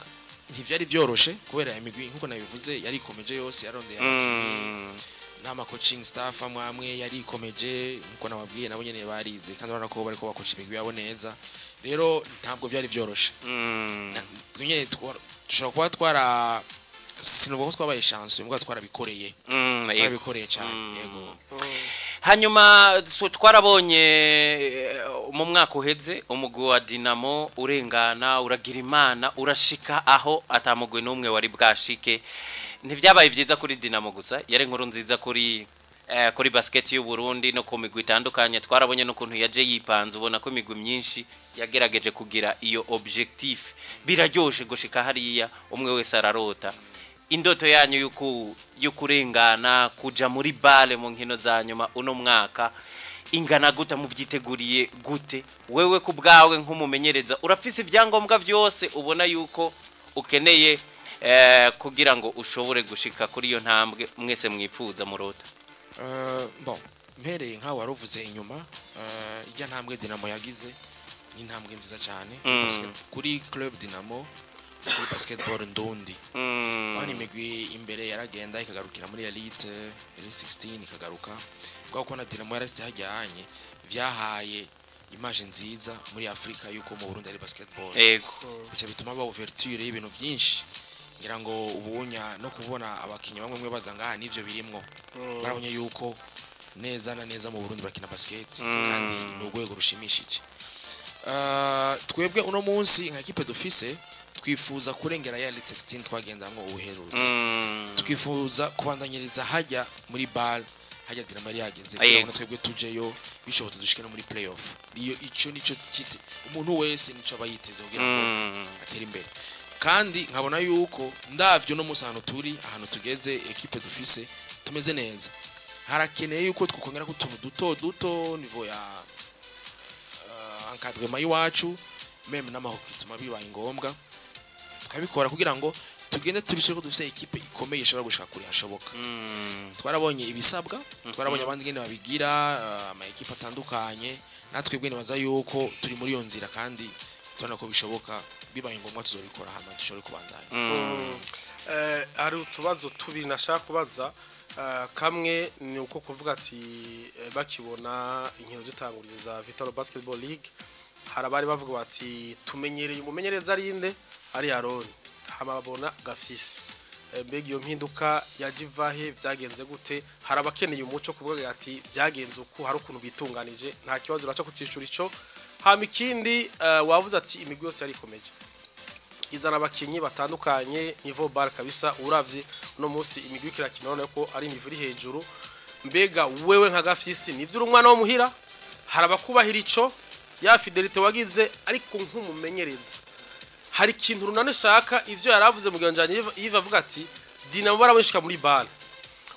[SPEAKER 3] ntivyari byoroshe kubera imigwi nkuko nabivuze yari ikomeje yose yarondeye abakinyi n'ama coaching staff amwe yari ikomeje nkuko nababwiye nabo nyene barize kandi urabona ko bariko bakocha imigwi yabo neza rero ntabwo byari byoroshe twinye dushobora kuba twara sinuko twabaye chance mbwa twarabikoreye twarabikoreye cyane yego
[SPEAKER 2] hanyuma twarabonye mu mwaka uheze umugwi wa Dinamo urengana uragira imana urashika aho atamugwe n'umwe wari bwashike ntivyabaye vyiza kuri Dinamo gusa yari inkuru nziza kuri basket y'u Burundi no ku migwi itandukanye twarabonye no kuntu yaje yipanze ubona ko imigwi myinshi yagerageje kugira iyo objectif biraryoshe gushika hariya umwe wese ararota indoto yanyu y'ukurengana kuja muri bale mu nkino za nyuma uno mwaka ingana gute muvyiteguriye gute wewe ku bwawe nk'umumenyereza urafise ibyangombwa byose ubona yuko ukeneye kugira ngo ushobore gushika kuri iyo ntambwe mwese mwipfuza murota
[SPEAKER 3] bon mpereye nka waruvuze inyuma ijya ntambwe Dinamo yagize ni ntambwe nziza cyane kuri club Dinamo kuri basketball ndundi bani migwi imbere yaragenda ikagarukira muri elite 16 ikagaruka bwako na Dinamo yarasite hajyanye vyahaye image nziza muri Afrika yuko mu Burundi ari basketball bica bituma ba ouverture y'ibintu byinshi ngira ngo ubunya no kubona abakinyi bamwe bazanga nivyo birimwo barabonye yuko neza na neza mu Burundi bakina basket kandi ni urwego rushimishije twebwe uno munsi nka equipe dufise twifuza kurengera ya elite 16 twagendamwo ubuherutse twifuza kubandanyiriza hajya muri ball hajya Dinamo yari yagenze kugira twebwe tujeyo bishobotse dushike no muri playoff iyo ico nico umuntu wese nico abayiteze kugira ngo atere imbere kandi nkabona yuko ndavyo no musano turi ahantu tugeze equipe dufise tumeze neza harakeneye yuko twukongera ku tuntu duto niveau ya encadrement iwacu meme n'amahokituma bibaye ngombwa tukabikora kugira ngo tugende tubishe ko dufise equipe ikomeye ishobora gushaka kuri hashoboka twarabonye ibisabwa twarabonye abandi ngene babigira ama equipe atandukanye natwe bwene baza yuko turi muri yo nzira kandi tubona ko bishoboka bibaye ngombwa tuzobikora hama dushobore kubandanya
[SPEAKER 1] hari utubazo tubiri nashaka kubaza kamwe ni uko kuvuga ati bakibona inkino zitanguriza za Vital Basketball League harabari bavuga bati tumenyereye umumenyereza arinde ari Aaron hamabona gafyisi mbega iyo mpinduka yajivahe vyagenze gute harabakeneye umuco kuvuga ati vyagenze uko hari ukuntu bitunganije nta kibazo uraca kutishura ico hama ikindi wavuze ati imigwi yose yari ikomeje izana abakinyi batandukanye niveau bar kabisa uravye no munsi imigwi kirakina ko ari imivuri hejuru mbega wewe nka gafyisi nivyo urumwana wo muhira harabakubahira ico ya fidelite wagize ariko nk'umumenyereza hari ikintu runane shaka ivyo yaravuze mu gyanjanye yiva avuga ati Dinamo barabishika muri bar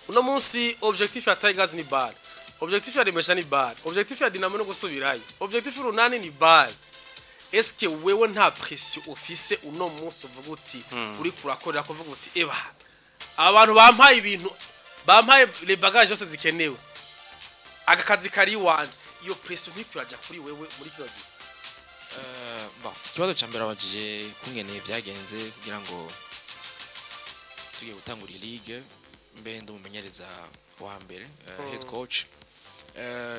[SPEAKER 1] uno munsi objectif ya Tigers ni bar objectif ya Remesha ni bar objectif ya Dinamo no gusubirayo objectif runane ni bar eske wewe nta pression office uno munsi uvuga uti uri kurakorera ko uvuga uti eba abantu bampaye ibintu bampaye les bagages zose zikenewe agakazi kari wanje iyo pression ntikuraja kuri wewe muri kino gihe
[SPEAKER 3] kibazo cyambere abajije kungeneye byagenze kugira ngo tugiye gutangura league mbe ndumumenyereza wa mbere head coach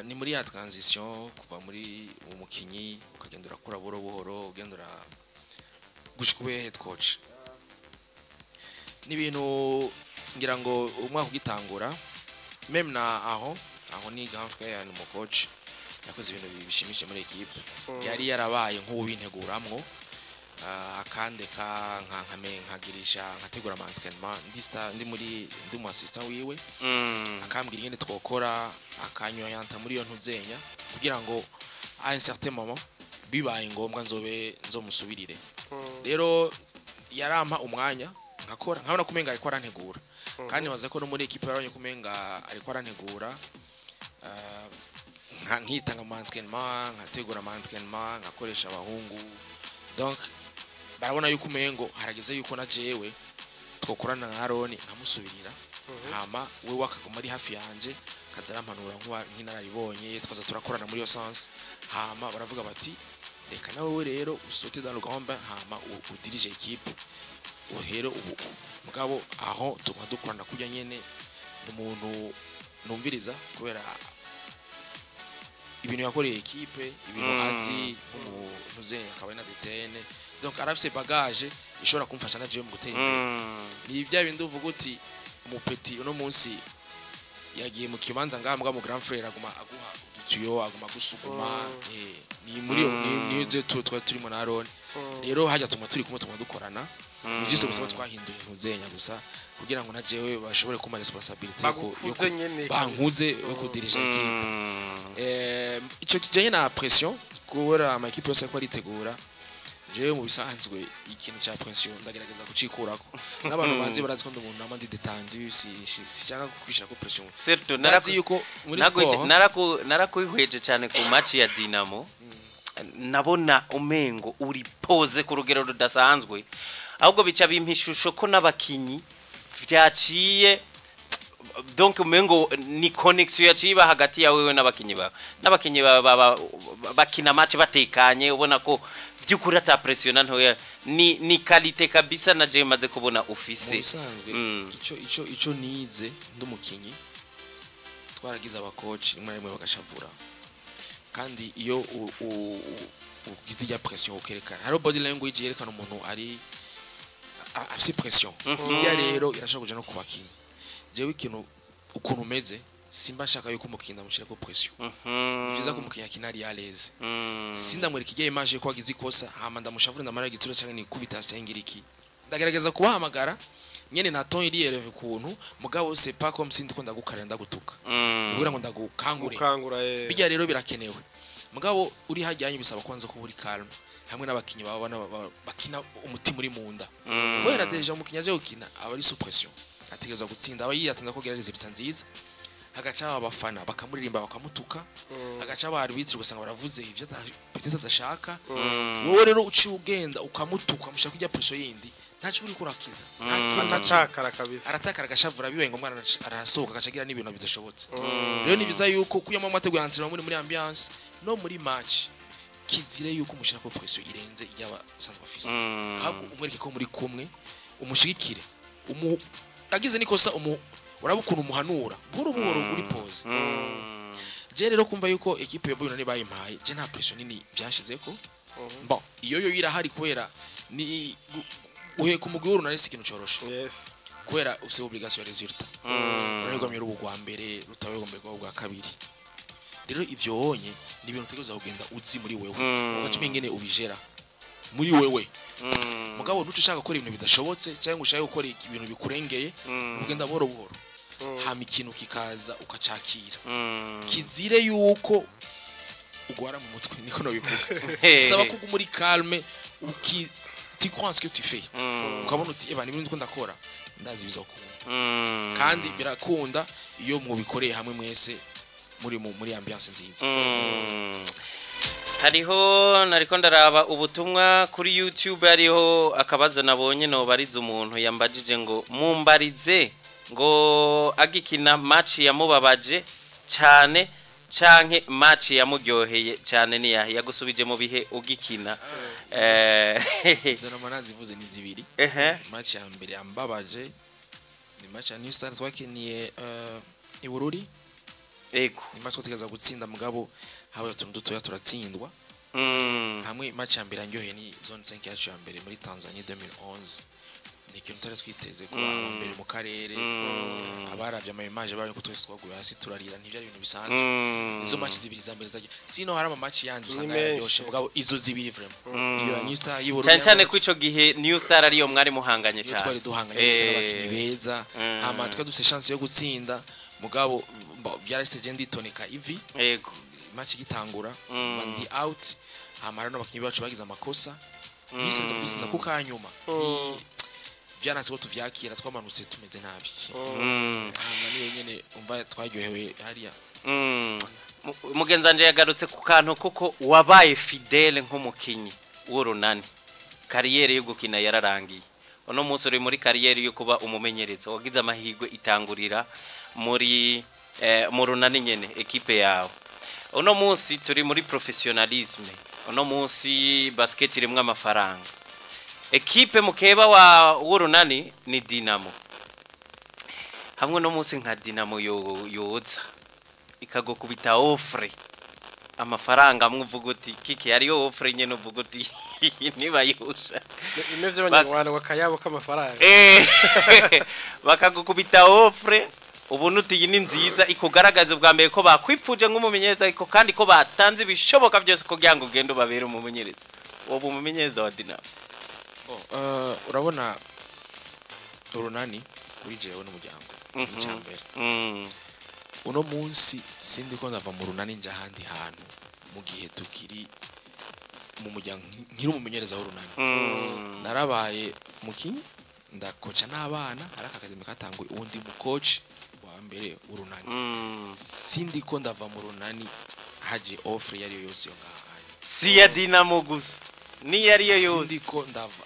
[SPEAKER 3] ni muri ya transition kuva muri umukinyi ukagendera kura buhoro ugendera gushikube head coach ni bintu ngira ngo umwaka ugitangura meme na aho ni gahunda ya mu coach yakoze ibintu bishimishije muri equipe yari yarabaye nk'ubinteguramwo akandeka nkagirisha nkategura entraînement ndi mu assistant wiwe akambwira ingene twokora akanyoyanta muri yo ntuzenya kugira ngo à un certain moment bibaye ngombwa nzomusubirire rero yarampa umwanya nkakora nkabona kumenga ariko arantegura kandi baze ko no muri equipe yaranye kumenga ariko arantegura nkitanga entraînement nkategura entraînement ngakoresha abahungu donc barabona yuko umengo harageze yuko na jewe twokorana na Aroni nkamusubirira hama we wakagoma ari hafi yanje kazarampanura nk'inararibonye twaza turakorana muri yo sense hama baravuga bati reka nawe rero usote dans le grand bain hama udirije equipe uhero ubu mugabo aho tuma dukorana kujya nyene umuntu numviriza kubera ibintu yakoreye equipe ibintu azi muze akaba na detene donc arafise bagage ishobora kumfasha na jewe mu gutera imbere ni bya bindi uvuga uti umupeti uno munsi yagiye mu kibanza ngambwa mu grand frère aguma aguha utuyo aguma gusuguma ni muri ni je turimo na Aaron rero hajya tuma turi kumwe tuma dukorana ni juste gusa twahinduye ntuzenya gusa kugira ngo na jewe bashobore kuma responsibility yo bankuze yo kudirija equipe ico kijanye na pression kubera ama equipe yose ko aritegura jewe mu bisanzwe ikintu cha pression ndagerageza kucikurako n'abantu banzi baraziko ndumuntu amandi detandi sichaka kukwishira ko pression
[SPEAKER 2] certo
[SPEAKER 3] yuko muri sport
[SPEAKER 2] narakuyihweje cyane ku match ya Dinamo nabona umengo uri pose ku rugero rudasanzwe ahubwo bica bimpishusho ko n'abakinyi vyaciye donc umengo ni connexion yaciba hagati ya wewe n'abakinyi bakina match batekanye ubona ko byukuri ata pression ntoya ni qualité kabisa na je maze kubona office
[SPEAKER 3] ico nize ndumukinyi twaragize abacoach rimwe bagashavura kandi iyo ugize ya pression ukerekana haro body language yerekana umuntu ari afite pression ibya rero irashaka kuja no kubakinyi jewe ikintu ukuntu umeze simba shaka yuko umukinda mushira ko pression nivyiza ko umukinya kinari yaleze sindamwereka igiye image ko wagize ikosa hama ndamushavura ndamara igitsura cyangwa ni kubita cyangwa iki ndagerageza kubahamagara nyene na ton iri eleve kuntu mugabo c'est pas comme si ndiko ndagukarira ndagutuka ubura ngo ndagukangure bijya rero birakenewe mugabo uri hajyanye bisaba kwanza ko buri calm hamwe n'abakinyi babana bakina umutima uri munda kubera deja umukinya je ukina aba ari sous pression ategereza gutsinda aba yiyatinda ko gereza bitanziza hagaca abafana bakamuririmba bakamutuka hagaca abarwitsi ugasanga baravuze ivyo petete adashaka wowe rero uci ugenda ukamutuka mushaka kujya pression yindi ntacu uri kurakiza
[SPEAKER 1] atakara kabisa
[SPEAKER 3] aratakara gashavura biwe ngo mwana arasohoka gacagira n'ibintu bidashobotse rero nibiza yuko kuyamo amategeko yanzira muri ambiance no muri match kizire yuko mushaka ko pression irenze ijyaba sanzwe office ahubwo umwereke ko muri kumwe umushigikire agize nikosa urabukuna umuhanura buhoro uri pause je rero kumva yuko equipe yo Bayona bayimpaye je nta pression nini byashizeko bon iyo irahari kwera ni uhe kumuguru na resi kintu coroshe kwera ufite obligation ya resultat urego mero bugwa mbere rutawe gombe bwa kabiri rero ivyo onye ni ibintu tegezo kugenda uzi muri wewe ugacime ngene ubijera muri wewe mugabo nuco ushaka gukora ibintu bidashobotse cyangwa ushaka gukora ibintu bikurengeye ugenda boro hama ikintu kikaza ukacakira kizire yuko ugwara mu mutwe niko no bivuga saba ko muri calme tu crois ce que tu fais ukabona uti eba nibindi ko ndakora ndazi bizokunda kandi birakunda iyo mu bikoreye hamwe mwese muri ambiance nziza
[SPEAKER 2] hariho nariko ndaraba ubutumwa kuri YouTube hariho akabazo nabonye no bariza umuntu yambajije ngo mumbarize ngo agikina match yamubabaje cyane canke match yamuryoheye cyane ni yagusubije mu bihe ugikina
[SPEAKER 3] zano manazi vuze ni zibiri match ya mbere yambabaje ni match ya New Stars wakiniye ibururi
[SPEAKER 2] ego
[SPEAKER 3] ni match twategeza gutsinda mugabo hawe utuntu dutoya turatsindwa hamwe match ya mbere anyoheye ni zone 5 yacu ya mbere muri Tanzania 2011 ni ikintu tutari twiteze kuba mbere mu karere abaravye ama image bari kutweswaguye hasi turarira ntivyo ari ibintu bisanzwe izo match zibiri za mbere zaje sino hari ama match yandi usanga yaryoshe mugabo izo zibiri vraiment iyo New Star y'Uburundi
[SPEAKER 2] cyane kwico gihe New Star ariyo mwari muhanganye cyane
[SPEAKER 3] twari duhanganye gusa n'abakinyi beza hama twa dufite chance yo gutsinda mugabo byarase je nditoneka ivi
[SPEAKER 2] yego
[SPEAKER 3] match gitangura bandi out hama n'abakinyi bacu bagize amakosa niseze gutsinda ku kanyuma byanase ko tuvyakira twamanutse tumeze nabi hama niyo nyene umva twaryohewe hariya
[SPEAKER 2] mugenzanje yagarutse ku kantu kuko wabaye fidele nk'umukinyi w'urunani kariyere yo gukina yararangiye uno munsi uri muri kariyeri yo kuba umumenyereza wagize amahirwe itangurira muri mu runani nyene ekipe yawe uno munsi turi muri professionalisme uno munsi basket irimwe amafaranga ekipe mukeba wa w'urunani ni Dinamo hamwe no munsi nka Dinamo yoza ikagokubita offre amafaranga mvuga uti kiki yari offre nyene uvuga uti niba yusha
[SPEAKER 1] imeze abanyarwanda bakayabo k'amafaranga
[SPEAKER 2] bakagukubita offre ubuntu uti ni nziza ikugaragaza ubwa mbere ko bakwipfuje nk'umumenyereza ariko kandi ko batanze ibishoboka byose kugira ngo ugende ubabere umumenyereza ubu umumenyereza wa Dinamo
[SPEAKER 3] urabona urunani kuri jewe n'umuryango cyambere uno munsi sindi ko ndava mu runani nje ahandi hantu mu gihe tukiri mu muryango nkiri umumenyereza w'urunani narabaye mukinyi ndakoca n'abana hari akakademi katangwe ubundi mu coach wa mbere urunani sindi ko ndava mu runani haje offer yari yose yo ngaha
[SPEAKER 2] si ya Dinamo gusa ni yari yo yose
[SPEAKER 3] sindi ko ndava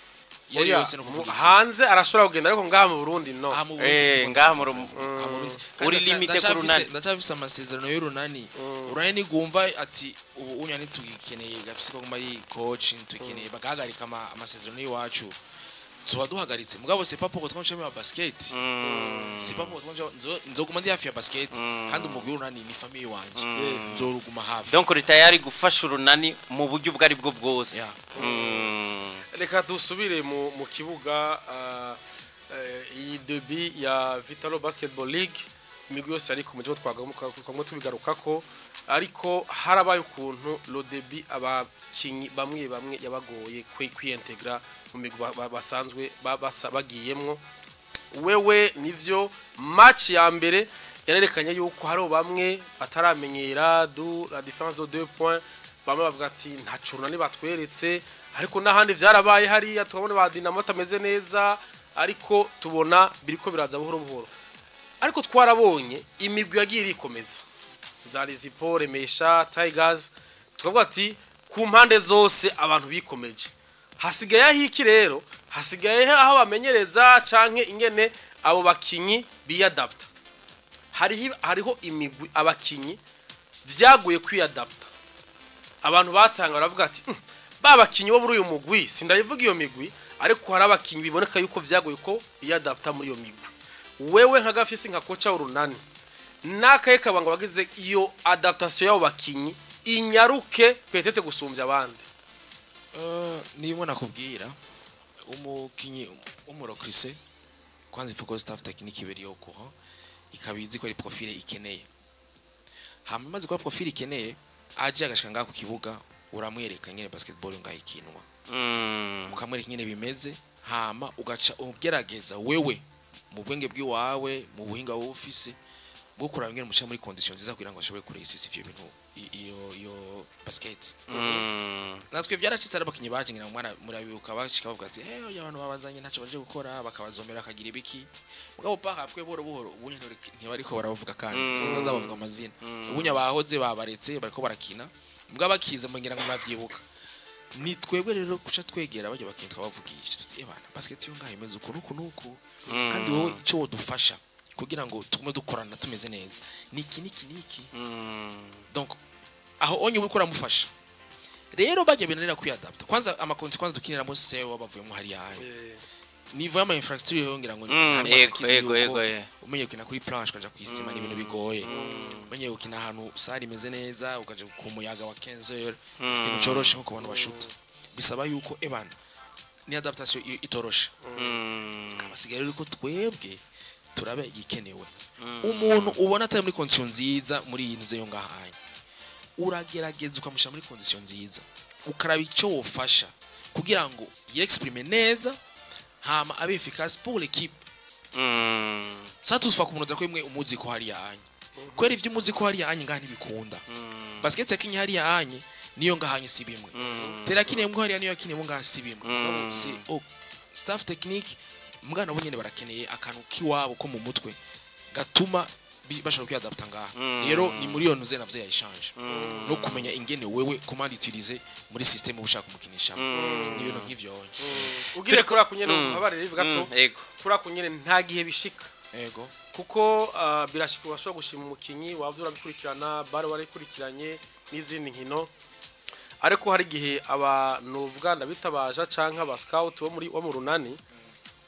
[SPEAKER 3] yari yose no kuvuga
[SPEAKER 1] hanze arashobora kugenda ariko ngaha mu Burundi no
[SPEAKER 2] ngaha mu uri limite ku runani
[SPEAKER 3] ndacafise amasezerano y'urunani urunani gumva ati ubu unyani tugikeneye gafise ko muri coach tugikeneye bagahagarika amasezerano y'iwacu tuba duhagaritse mugabo c'est pas pour que twoncheme wa basket c'est pas pour que nzoguma ndi hafi ya basket kandi umugwi urunani ni famille wanje nzoruguma hafi
[SPEAKER 2] donc uri tayari gufasha urunani mu buryo bwari bwo bwose
[SPEAKER 1] reka dusubire mu kibuga iyi debi ya Vitalo Basketball League imigwi yose ariko mu gihe twagamo tubigarukako ariko harabaye ukuntu lo debi abakinyi bamwe yabagoye kwintegra mu migwi basanzwe bagiyemwo wewe nivyo match ya mbere yarerekanye yuko hari bamwe bataramenyera la différence de 2 points bamwe bavuga ati nta curunani batweretse ariko nahandi vyarabaye hariya tubona ba Dinamo tameze neza ariko tubona biriko biraza buhoro buhoro ariko twarabonye imigwi yagiye irikomeza zari Zipore Mesha Tigers tukavuga ati ku mpande zose abantu bikomeje hasigaye ahiki rero hasigaye aho bamenyereza canke ingene abo bakinyi biyadapta hariho imigwi abakinyi vyaguye kwiyadapta abantu batanga baravuga ati babakinyi bo muri uyu mugwi sindayivuga iyo migwi ariko hari abakinyi biboneka yuko vyaguye ko biyadapta muri iyo migwi wewe nka gafisi nka kocha urunani nakaye kabanga bagize iyo adaptation yabo bakinyi inyaruke petete gusumbya abandi
[SPEAKER 3] niba nakubwira umukinyi umurokrise kwanza ifuko staff technique ibiri yo courant ikabizi ko ari profile ikeneye hama maze ko profile ikeneye aje agashika ngaho ku kibuga uramwereka nyene basketball ngayikinwa ukamwereka nyene bimeze hama ugaca ugerageza wewe mu bwenge bw'iwawe mu buhinga w'office bwo kuraba ngene muca muri conditions nziza kugira ngo ashobore kuresisa ivyo bintu iyo basket natwe byaracitse arabakinyi baje ngira mwana murabibuka bashika bavuga ati abantu babazanye ntaco baje gukora bakabazomera akagira ibiki mugabo paha pwe boro buhoro ubunye ntibariko baravuga kandi sinza ndabavuga amazina ubunye bahoze babaretse bariko barakina mugabo bakize ngira ngo mravyibuka ni twebwe rero kuca twegera bajya bakintwa bavugisha tuti ebana basket yo ngaho imeze uko nuko kandi wowe ico dufasha kugira ngo tugume dukorana tumeze neza niki donc aho onye ubikora mufasha rero bajya binanira kwiadapta kwanza amakonsequence dukinira mo sewa bavuyemo hari yahe nivo ama infrastructure yongira ngo
[SPEAKER 2] ego
[SPEAKER 3] umenye ukina kuri planche kaja kwisima ni ibintu bigoye umenye ukina ahantu sari imeze neza ukaje ku muyaga wa 15h ikintu coroshe nko kubantu bashuta bisaba yuko ebana ni adaptation itoroshe abasigaye riko twebwe turabe igikenewe umuntu ubona atari muri condition nziza muri iyi nze yo ngahanye uragerageza ukamusha muri condition nziza ukaraba icyo wofasha kugira ngo yexprime neza hama abe efficace pour l'équipe ça tous fa kumunota ko imwe umuzi ko hari yanye kwera ivyo umuzi ko hari yanye ngani bikunda basket yakinye hari yanye niyo ngahanye si bimwe terakine mbwo hari niyo yakinye mbwo si bimwe c'est staff technique mwana bo nyene barakeneye akantu kiwabo ko mu mutwe gatuma bashobora kuyadapta ngaha rero ni muri iyo ntuze navyo yayishanje no kumenya ingene wewe comment utiliser muri system ushaka kumukinisha n'ibintu nk'ivyo
[SPEAKER 1] ugire kuri akunyene uhabarire gato
[SPEAKER 2] ego
[SPEAKER 1] kuri akunyene nta gihe bishika
[SPEAKER 3] ego
[SPEAKER 1] kuko birashika washobora gushima umukinyi wavyura bikurikirana bare warikurikiranye n'izindi nkino ariko hari gihe abantu uvuga ndabitabaja canka aba scout bo mu runani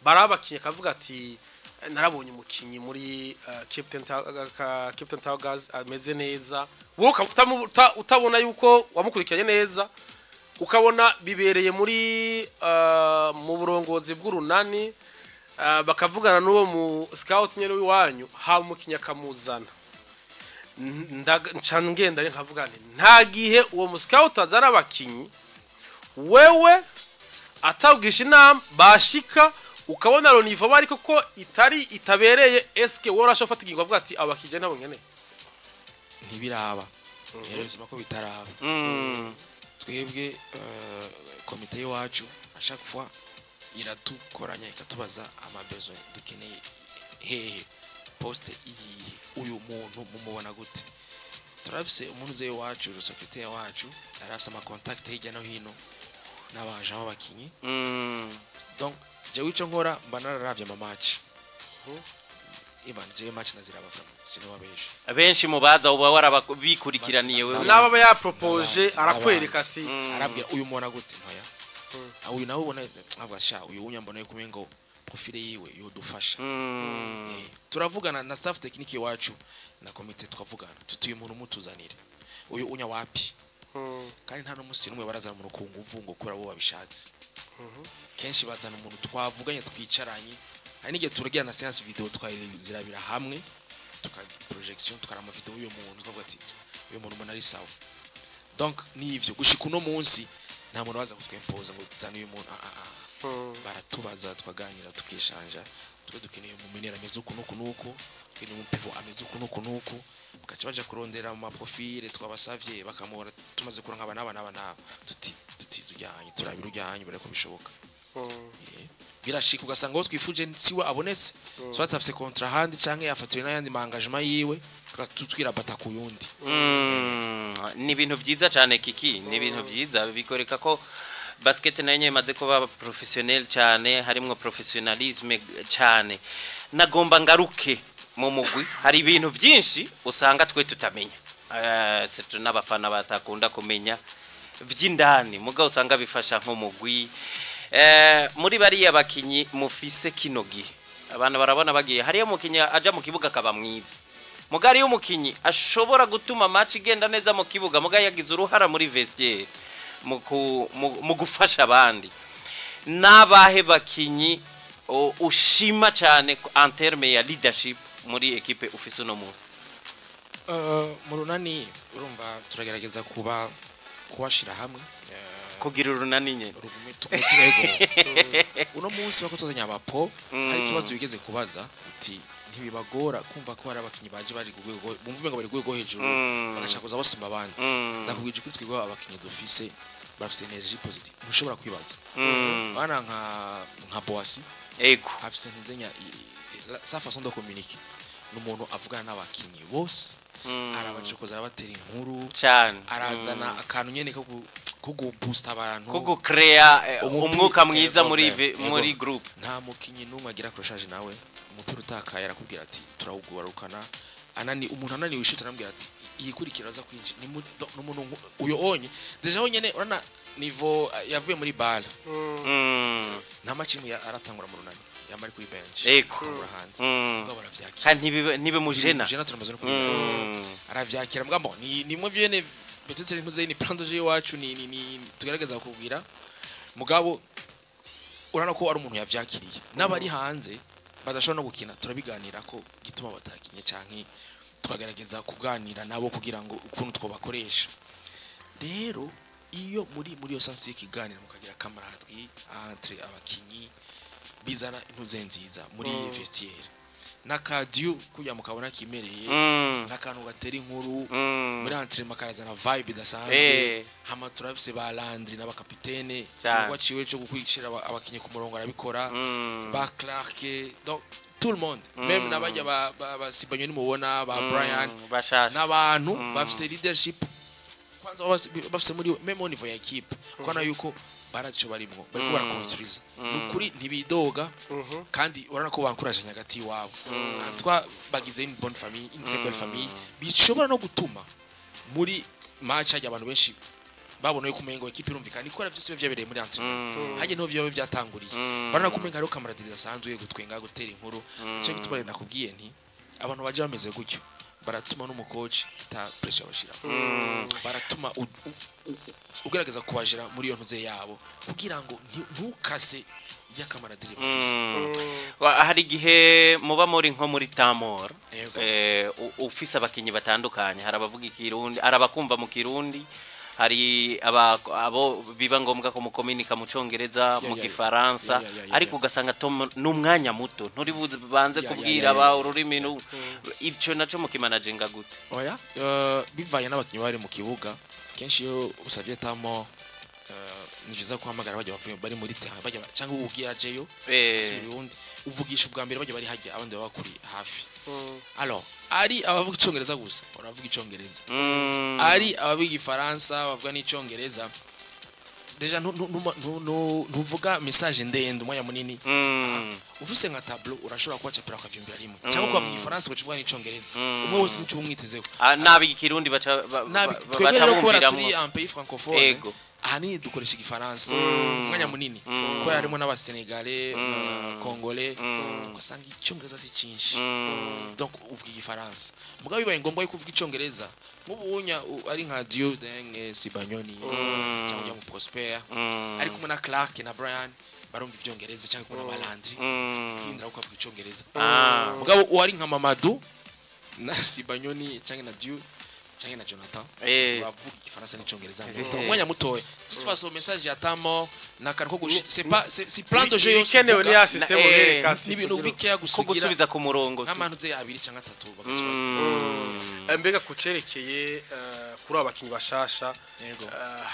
[SPEAKER 1] barabakinye kavuga ati narabonye umukinyi muri Captain Tigers ameze neza wowe utabona yuko wamukurikiranye neza ukabona bibereye muri mu burongozi bw'urunani bakavugana n'uwo mu scout nyene wiwanyu ha umukinyi akamuzana ngenda nkavuga nta gihe uwo mu scout azana abakinyi wewe atawugisha inama bashika ukabona ronivo bari koko itabereye eske worasha ufata ingingo avuga ati abakije nabo nkene
[SPEAKER 3] ntibiraba rero sima ko bitaraba twebwe komite yacu à chaque fois iratukoranya ikatubaza amabezo dukeneye hehe poste iyi uyu muntu mumubona gute turafise umuntu uze wacu secrétaire wacu arafise ama contact hirya no hino n'abaje abakinyi donc je wico nkora mba nararavye ama match je match naziraba sino wabeje
[SPEAKER 2] abenshi mubaza uba warabikurikiraniye wewe
[SPEAKER 1] naba ya propose arakwereka ati
[SPEAKER 3] arabwira uyu mubona gute ntoya uyu nawe ubona avuga sha uyu unyambona kumengo profile yiwe yodufasha turavugana na staff technique wacu na komite twavugana tutuye umuntu mutuzanire uyu unya wapi kandi nta n'umusi numwe barazana mu rukunguvu ngo kura bo babishatse kenshi bazana umuntu twavuganye twicaranye hari n'igihe turagira na séance video twazirabira hamwe tuka projection tukarama video y'uyo muntu twavuga ati uyu muntu mbona ari sawa donc nivyo gushika uno munsi nta muntu waza kutwempoza ngo tuzane uyu muntu baratubaza twaganira tukishanja twe dukeneye mu minera ameze uku nuku dukeneye mu pivo ameze uku nuku bakaca baje kurondera mu profile twabasavye bakamura tumaze kuranka abana tuti tujyanye turabira ujyanye bareko bishoboka birashika ugasanga wo twifuje siwe abonetse so atafise contrat handi canke yafatiwe n'ayandi mangagement yiwe tutwira bata kuyundi
[SPEAKER 2] ni ibintu byiza cyane kiki ni ibintu byiza bikoreka ko basket nayo imaze kuba professionnel cyane harimo professionalisme cyane nagomba ngaruke mu mugwi hari ibintu byinshi usanga twe tutamenya se n'abafana batakunda kumenya vy'indani muga usanga bifasha nko mugwi muri bariya bakinyi mufise kinogi abana barabona bagiye hariyo mukinyi aja mu kibuga kaba mwiza mugari y'umukinyi ashobora gutuma match igenda neza mu kibuga muga yagize uruhara muri vestiaire mu gufasha abandi nabahe bakinyi ushima cyane en terme ya leadership muri equipe ufise no muzi
[SPEAKER 3] mu runani urumva turagerageza kubashira hamwe
[SPEAKER 2] kugira urunani nyene
[SPEAKER 3] uno munsi wako tuzanya abapo hari kibazo bigeze kubaza uti ntibibagora kumva ko hari abakinyi baje bari kugwego bumvume ngo bari kugwego hejuru bagashaka bosumba abandi ndakubwije kuri twego abakinyi dufise bafise energy positive mushobora kwibaza bana nka Boasi
[SPEAKER 2] ego
[SPEAKER 3] afise ntuzenya sa façon de communiquer n'umuntu avugana n'abakinyi bose arabacokoza arabatera inkuru
[SPEAKER 2] cyane
[SPEAKER 3] arazana akantu nyene ko boost abantu
[SPEAKER 2] ko create umwuka mwiza muri group
[SPEAKER 3] nta mukinyi numwe agira accrochage nawe umupira utakaye arakubwira ati turawugubarukana umuntu ananiwe ishuta arambwira ati iyikurikira aza kwinjira ni umuntu uyo onye deja nyene urana niveau yavuye muri ball nta machimu aratangura mu runani yamari kuri bench atangura hanze ngo baravyakira
[SPEAKER 2] kandi nibe mujena
[SPEAKER 3] turamaze no kumenya aravyakira mgambo ni mwe vyene peut-être impuze ni plan de jeu wacu ni tugaragaza kubwira mugabo urana ko ari umuntu yavyakiriye nabari hanze badashobora no gukina turabiganira ko gituma batakinye canke tukagerageza kuganira nabo kugira ngo ukuntu twobakoresha rero iyo muri yo sense y'ikiganiro mukagira camaraderie entre abakinyi bizana intuze nziza muri vestiaire nakadio kujya mukabona kimereye nakantu gatera inkuru muri entre makarazana vibe dasanzwe hama turafise ba Landry n'abakapitene cyangwa ciwe cyo gukwishira abakinyi ku murongo arabikora ba Clark donc tout le monde même n'abajya basibanye nimubona ba Brian
[SPEAKER 2] bashasha
[SPEAKER 3] n'abantu bafise leadership kwanza bafise muri même au niveau ya equipe kwana yuko baracho barimo bariko barakonstruiza nukuri ntibidoga kandi urana ko bankurashanya hagati iwabo twa bagize une bonne famille une très belle famille bishobora no gutuma muri match hajya abantu benshi babona yuko umengo equipe irumvikana ikora byose byabereye muri entraînement haje no byo byatanguriye barana kumenga ari kamaradi gasanzwe gutwenga gutera inkuru cyo gitubare nakubwiye nti abantu baje bameze gutyo baratuma n'umucoach ta pressure bashira baratuma ugerageza kubajira muri iyo ntuze yabo kugira ngo ntukase y'akamaradiri bafise
[SPEAKER 2] hari gihe muba muri nko muri Tamor ufise abakinyi batandukanye hari abavuga ikirundi arabakumva mu kirundi hari abo biba ngombwa ko mukominika mu Congereza mu Gifaransa ariko ugasanga n'umwanya muto nturi banze kubwira aba ururimi ibyo naco mukimanaginga gute
[SPEAKER 3] oya bivaye n'abakinyi bari mu kibuga kenshi yo usavye Tamor nijiza kuhamagara bajya bavuye bari muri terrain bajya cyangwa ugiye ajeyo ubundi uvugisha ubwa mbere bajya bari hajya abandi bakuri hafi alors ari abavuga icongereza gusa uravuga icongereza ari abavuga ifaransa bavuga n'icongereza deja ntuvuga message ndende umwanya munini ufise nka tableau urashobora kubacapira akavyumbira rimwe cyangwa kuvuga ifaransa ukavuga n'icongereza umwe wese nico umwitezeho
[SPEAKER 2] nabi ikirundi baca
[SPEAKER 3] bumvira muri un pays francophone ahani dukoresha igifaransa umwanya munini kuko harimo n'abasenegale Congolais ugasanga icyongereza si cyinshi donc uvuga igifaransa mugabo bibaye ngombwa yuko uvuga icyongereza nk'ubunya ari nka Dieu Deng Sibanyoni cyangwa mu Prosper ari kumwe na Clark na Brian barumva ibyongereza cyangwa kumwe na Balandri indra uko avuga icyongereza mugabo uari nka Mamadou na Sibanyoni cyangwa na Dieu cyangwa na Jonathan bavuga igifaransa n'icyongereza umwanya mutoya tufaso message ya Tamor nakariko c'est plan de jeu
[SPEAKER 1] ikenewe ni ya system ubereka
[SPEAKER 3] n'ibintu bikeya gusugira
[SPEAKER 2] gusubiza ku murongo
[SPEAKER 3] nk'amantu ze abiri cyangwa 3
[SPEAKER 1] mbega kucerekeye kuri abakinyi bashasha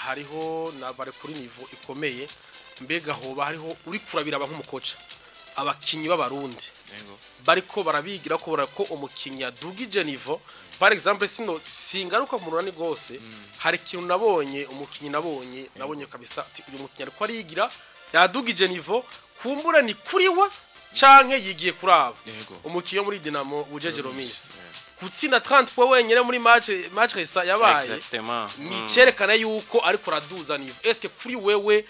[SPEAKER 1] hariho nabare kuri niveau ikomeye mbega hoba hariho uri kurabira nk'umukoca abakinyi b'abarundi bariko barabigira ko barako umukinyi adugije niveau par exemple sino singaruka mu rurani gose hari kintu nabonye umukinyi nabonye kabisa ati uyu mukinyi ariko arigira yadugije niveau kumbura ni kuriwa canke yigiye kuraba umukinyi muri Dinamo Bujeje Romis kutsinda 30 fois wenyere muri match resa yabaye ni cerekana yuko ariko raduza niveau est-ce que kuri wewe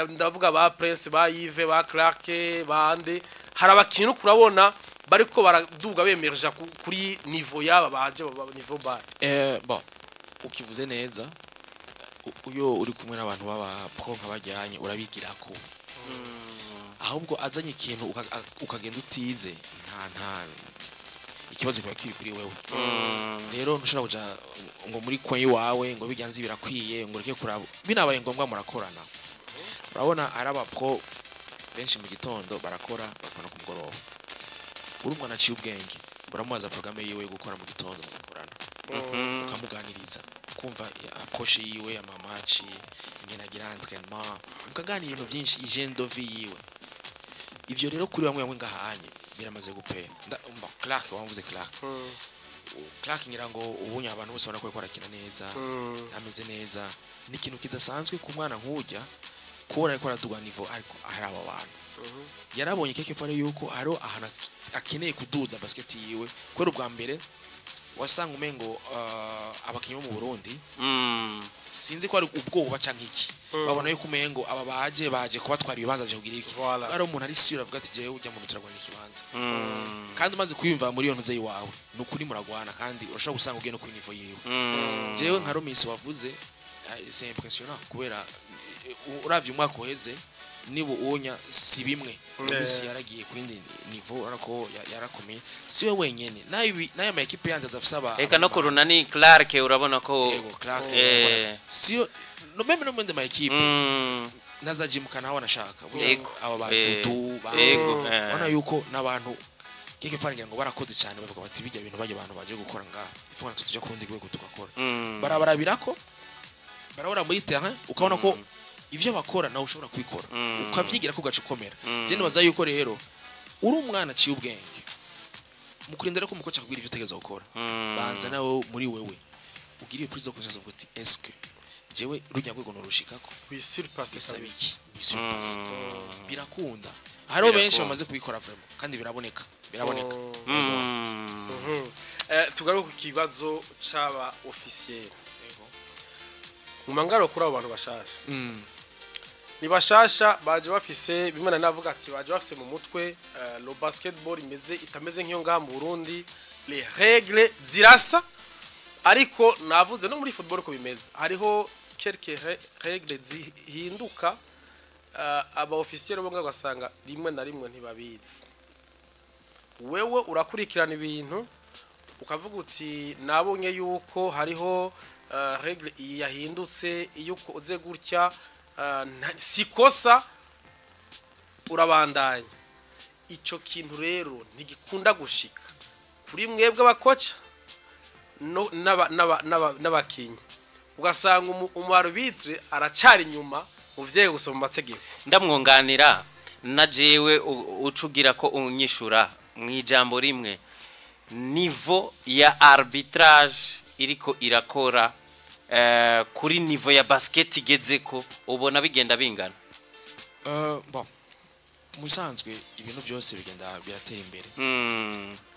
[SPEAKER 1] ndavuga ba Prince ba Yves ba Clark bande harabakintu kurabona bariko baraduga bemerja kuri niveau yaba baje niveau ba
[SPEAKER 3] bon ukivuze neza uyo uri kumwe n'abantu baba pro nkabajyanye urabigirako ahubwo azanye ikintu ukagenda utize nta ikibazo kiba kiri kuri wewe rero ntushobora kuja ngo muri kwenye wawe ngo bijyanze birakwiye ngo reke kurabo binabaye ngombwa murakorana urabona araba pro benshi mu gitondo barakora bakona ku mugoroba urumwa naciye ubwenge uramubaza programme yiwe gukora mu gitondo mukorana ukamuganiriza kumva approche yiwe ya mamaci ingena entraînement ukaganira ibintu byinshi hygiene de vie yiwe ivyo rero kuri bamwe ngahanye biramaze gupera Clark wavuze Clark ngira ngo ubunya abantu bose bana ko yakora neza ameze neza ni ikintu kidasanzwe ku mwana nkujya kubona ko araduga niveau ariko araba abantu yarabonye keke pare yuko aro ahana akeneye kuduza basket yiwe kwero bwa mbere wasanga umengo abakinyi mu Burundi sinzi ko ari ubwoba canke iki babona yuko umengo aba baje kubatwara ibibanza byo kugira iki ari umuntu ari sure avuga ati jewe ujya mu turagwana ikibanza kandi umaze kuyumva muri iyo ntuze yiwawe nukuri muragwana kandi urashobora gusanga ugenda kuri niveau yiwe jewe nka Romis wavuze c'est impressionnant kubera uravye umwaka uheze nibo unya si bimwe Romis yaragiye ku indi niveau arako yarakomeye siwe wenyene nayo ma equipe yandi adafisaba
[SPEAKER 2] eka no kurunani Clark urabona ko
[SPEAKER 3] Clark siyo no meme no mwende ma equipe nazajimukana wanashaka aba batutu bana yuko nabantu keke paringira ngo barakoze cyane bavuga bati bijya ibintu baje abantu baje gukora nga ifuna tutuja kurundi gwe tukakora barabarabirako barabora muri terrain ukabona ko ivyo bakora nawe ushobora kwikora ukavyigira ko gacukomera je nibaza yuko rero uri umwana aciye ubwenge mukurindira ko umukoca akubwira ivyo utegerezwa gukora banza nawe muri wewe ugiriye prise de conscience uvuga ati est-ce que jewe rujya rwego norushikako
[SPEAKER 1] wisurpasse
[SPEAKER 3] sabiki wisurpasse birakunda haro benshi bamaze kubikora vraiment kandi biraboneka
[SPEAKER 1] tugaruka ku kibazo c'aba officiel mu mangaro kuri abo bantu bashasha ni bashasha baje bafise bimana navuga ati baje bafise mu mutwe lo basketball itameze nk'iyo ngaha mu Burundi les règles zirasa ariko navuze no muri football ko bimeze hariho quelques règles zihinduka aba officiel bo ngasanga rimwe na rimwe ntibabizi wewe urakurikirana ibintu ukavuga uti nabonye yuko hariho règle yahindutse yuko uze gutya sikosa urabandanya ico kintu rero ntigikunda gushika kuri mwebwe abakoca no n'abakinyi ugasanga umarbitre aracari nyuma uvye gusoma amategeko
[SPEAKER 2] ndamwunganira na jewe ucugira ko unyishura mwijambo rimwe niveau ya arbitrage iriko irakora kuri niveau ya basket igezeko ubona bigenda bingana
[SPEAKER 3] bon musanzwe ibintu byose bigenda biratera imbere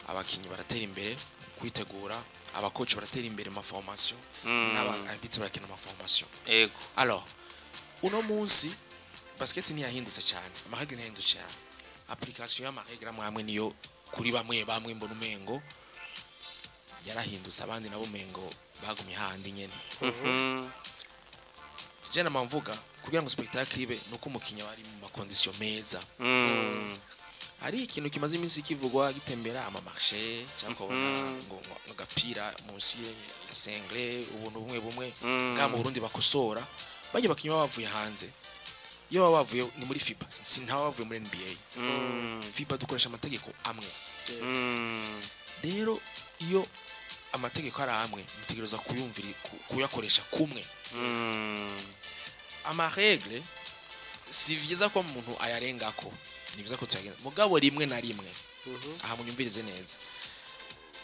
[SPEAKER 3] abakinyi baratera imbere kwitegura abakoci baratera imbere ma formation n'abarbitre barakina ma formation
[SPEAKER 2] yego
[SPEAKER 3] alors uno munsi basket ni yahindutse cyane amahirwe ni yahindutse cyane application y'amahirwe amwe niyo kuri bamwe mbona umengo yarahindutse abandi nabo umengo bagumye handi nyene je na mvuga kugira ngo spectacle ibe nuko umukinya bari mu condition meza hari ikintu kimaze iminsi kivugwa gitembera ama marché cyangwa ngo gapira munsi ya single ubuntu bumwe nga mu Burundi bakosora baje bakinywa bavuye hanze iyo bavuye ni muri FIBA sintawa bavuye muri NBA FIBA dukoresha amategeko amwe rero iyo amategeko ari amwe mutegereza kuyumvira kuyakoresha kumwe ama règle si vyiza ko umuntu ayarengako ni vyiza ko tuyagenda mugabo rimwe na rimwe aha munyumvirize neza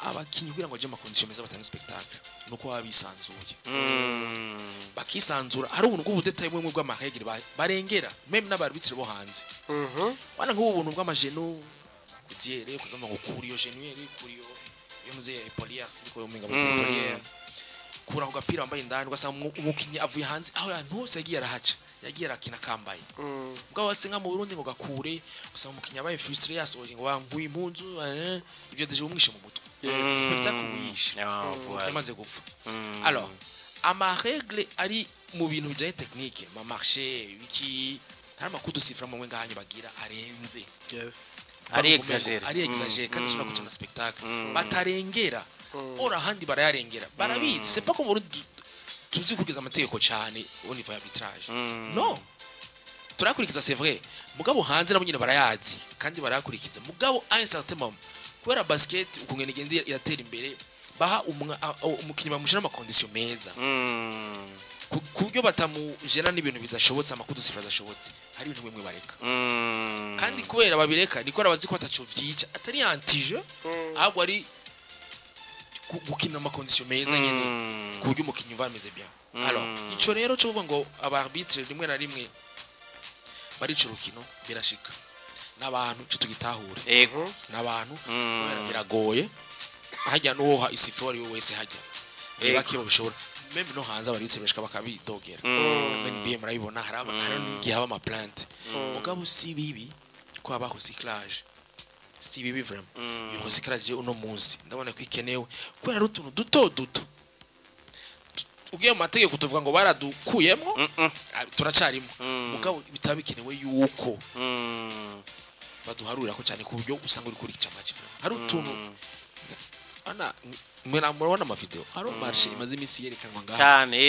[SPEAKER 3] abakinyi kugira ngo aje mu condition meza batanga spectacle nuko babisanzuye bakisanzura hari ubuntu bw'ubudetaye bumwe bw'ama règle barengera même n'abarbitre bo hanze wana nk'ubuntu bw'amajeno kutiere kuzama gukura iyo genuelle kuri yo muze polier siko yo minga polier kura ugapira wambaye indani ugasanga umukinyi avuye hanze aho yantu hose yagiye arahaca yagiye arakina kambaye ubwo wasenga mu Burundi ngo gakure usanga umukinyi abaye frustré yasohoye ngo wanguye impunzu ivyo deje umwishe mu mutwe spectacle wishe amaze gupfa alors ama règle ari mu bintu bijanye technique ma marché wiki hari makudu sifra mu wenga hanye bagira arenze ari exagere kandi shobora kucana spectacle batarengera ora handi barayarengera barabizi c'est pas comme tuzi kugeza amategeko cyane au niveau arbitrage no turakurikiza c'est vrai mugabo hanze nabo nyine barayazi kandi barakurikiza mugabo à un certain moment kubera basket ukungene igende yatera imbere baha umukinyi bamushira ama condition meza kubyo batamujena n'ibintu bidashobotse amakudu sifra dashobotse hari ibintu bimwe bareka kandi kubera babireka niko arabazi ko ataco vyica atari anti-jeu ahubwo ari gukina ama condition meza nyene kubyo umukinyi bameze bien alors ico rero cyo ngo abarbitre rimwe na rimwe bari curukino birashika n'abantu cyo tugitahure
[SPEAKER 2] yego
[SPEAKER 3] n'abantu biragoye hajya no isifori wese hajya nibakiye bishobora même no hanze abarbitre bashika bakabidogera NBA murayibona hari n'igihe haba ama plant mugabo si bibi ko abaho cyclage si bibi vraiment iyo cyclage uno munsi ndabona ko ikenewe kubera rutuntu duto ugiye mu mategeko kutuvuga ngo baradukuyemo turacarimo mugabo bitaba bikenewe yuko baduharurira ko cyane ku buryo usanga uri kuri cyamaci hari utuntu ana mwena murabona ama video hari marché imaze imisi yerekanwa ngaha
[SPEAKER 2] cyane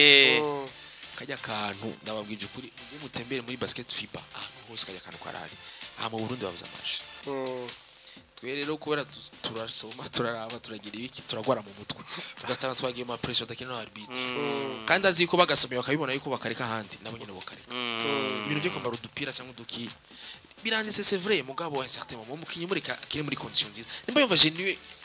[SPEAKER 3] kajya kantu ndababwije ukuri uze mutembere muri basket FIBA hose kajya kantu kwarari aha mu Burundi bavuza marché twe rero kubera turasoma turaraba turagira ibiki turagwara mu mutwe ugasanga twagiye mu pressure dakina na arbitre kandi aziko bagasomye bakabibona yuko bakareka handi nabo nyine bakareka ibintu byo kwambara udupira cyangwa uduki biranditse c'est vrai mugabo à certain moment umukinyi muri kiri muri condition nziza nimba yumva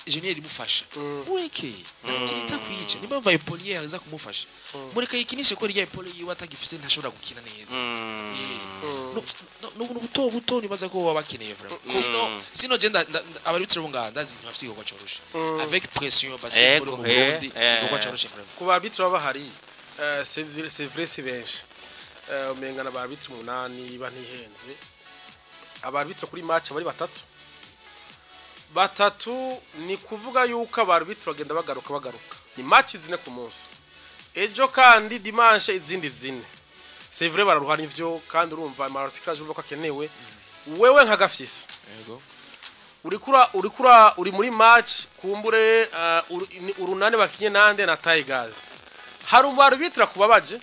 [SPEAKER 3] Genier imufasha ureke nakirita kwica nimba yumva Polier aza kumufasha mureka yikinishe ko rya Polier yiwe atagifise ntashobora gukina neza no buto nibaza ko baba bakeneye vraiment sino genda abari bitse bunga ndazi ntafise ko coroshe avec pression parce que pour mu Burundi siko ko coroshe vraiment
[SPEAKER 1] kuba bitse baba hari c'est vrai si benshi umenga na barbitse 8 bantihenze abarbitse kuri match bari batatu ni kuvuga yuko abarbitse bagenda bagaruka ni match zine ku munsi ejo kandi dimanche izindi zine c'est vrai bararuhana ivyo kandi urumva amarasikaje uvuga ko akenewe wewe nka gafyisi
[SPEAKER 3] yego
[SPEAKER 1] uri muri match kumbure urunane bakinye nande na Tigers hari umarbitse kubabaje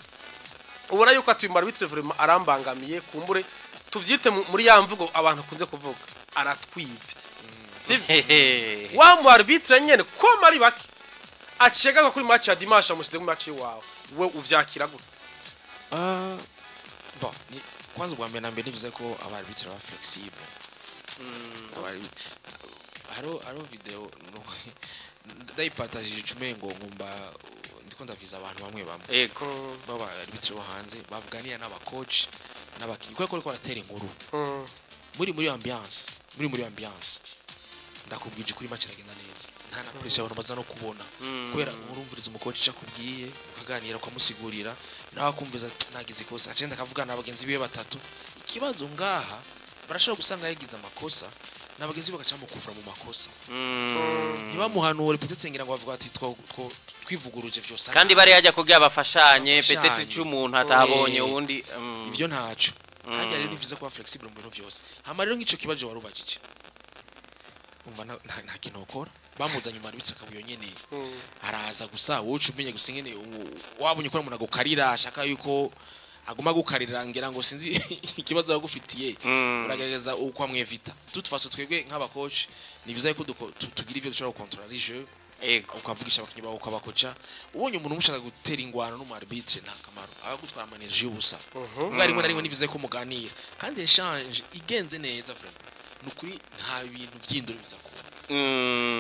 [SPEAKER 1] ubona yuko atuye arbittre vraiment arambangamiye kumbure tuvyite muri ya mvugo abantu kunze kuvuga aratwivye sivyo wa mu arbitre nyene ko mari baki acega kuri match ya dimanche amushyize mu match wawe we uvyakira gute
[SPEAKER 3] bon ni kwanza bwa mbere nambe nivuze ko abarbitre ba flexible haro video ndayipartage icumengo ngumba ndiko ndaviza abantu bamwe
[SPEAKER 2] ego
[SPEAKER 3] baba arbitre bo hanze bavuganira n'aba coach n'abaki kweko ko ratera inkuru muri ambiance ndakubwije kuri match iragenda neza nta na pressure abantu baza no kubona kwera urumviriza umukoci cyakubwiye ukaganira kwa musigurira nawe akumviza nagize ikosa agenda akavugana n'abagenzi biwe batatu ikibazo ngaha barashobora gusanga yagize amakosa n'abagenzi bagaca mu kuvura mu makosa niba muhanura peut-être ngira ngo bavuga ati twivuguruje byose
[SPEAKER 2] kandi bari yajya kugira bafashanye peut-être cy'umuntu atabonye undi
[SPEAKER 3] ibyo ntaco hajya rero niviza kuba flexible mu bintu byose hama rero nk'ico kibazo warubajije umva nta kintu ukora bamuzanye mu arbitse akabuyo nyene araza gusa wowe umenye gusa nyene wabonye ko umuntu agukarira ashaka yuko aguma gukarira ngira ngo sinzi ikibazo bagufitiye uragerageza uko amwevita tutfaso twebwe nk'aba coach niviza yuko tugira ivyo dushobora contrôler jeu ukavugisha abakinyi bawe ukabakoca ubonye umuntu umushaka gutera ingwano no mu arbitre nta kamaro abagutwara manager y'ubusa rimwe na rimwe nivize ko muganira kandi échange igenze neza vraiment nukuri nta bintu by'indoro biza ko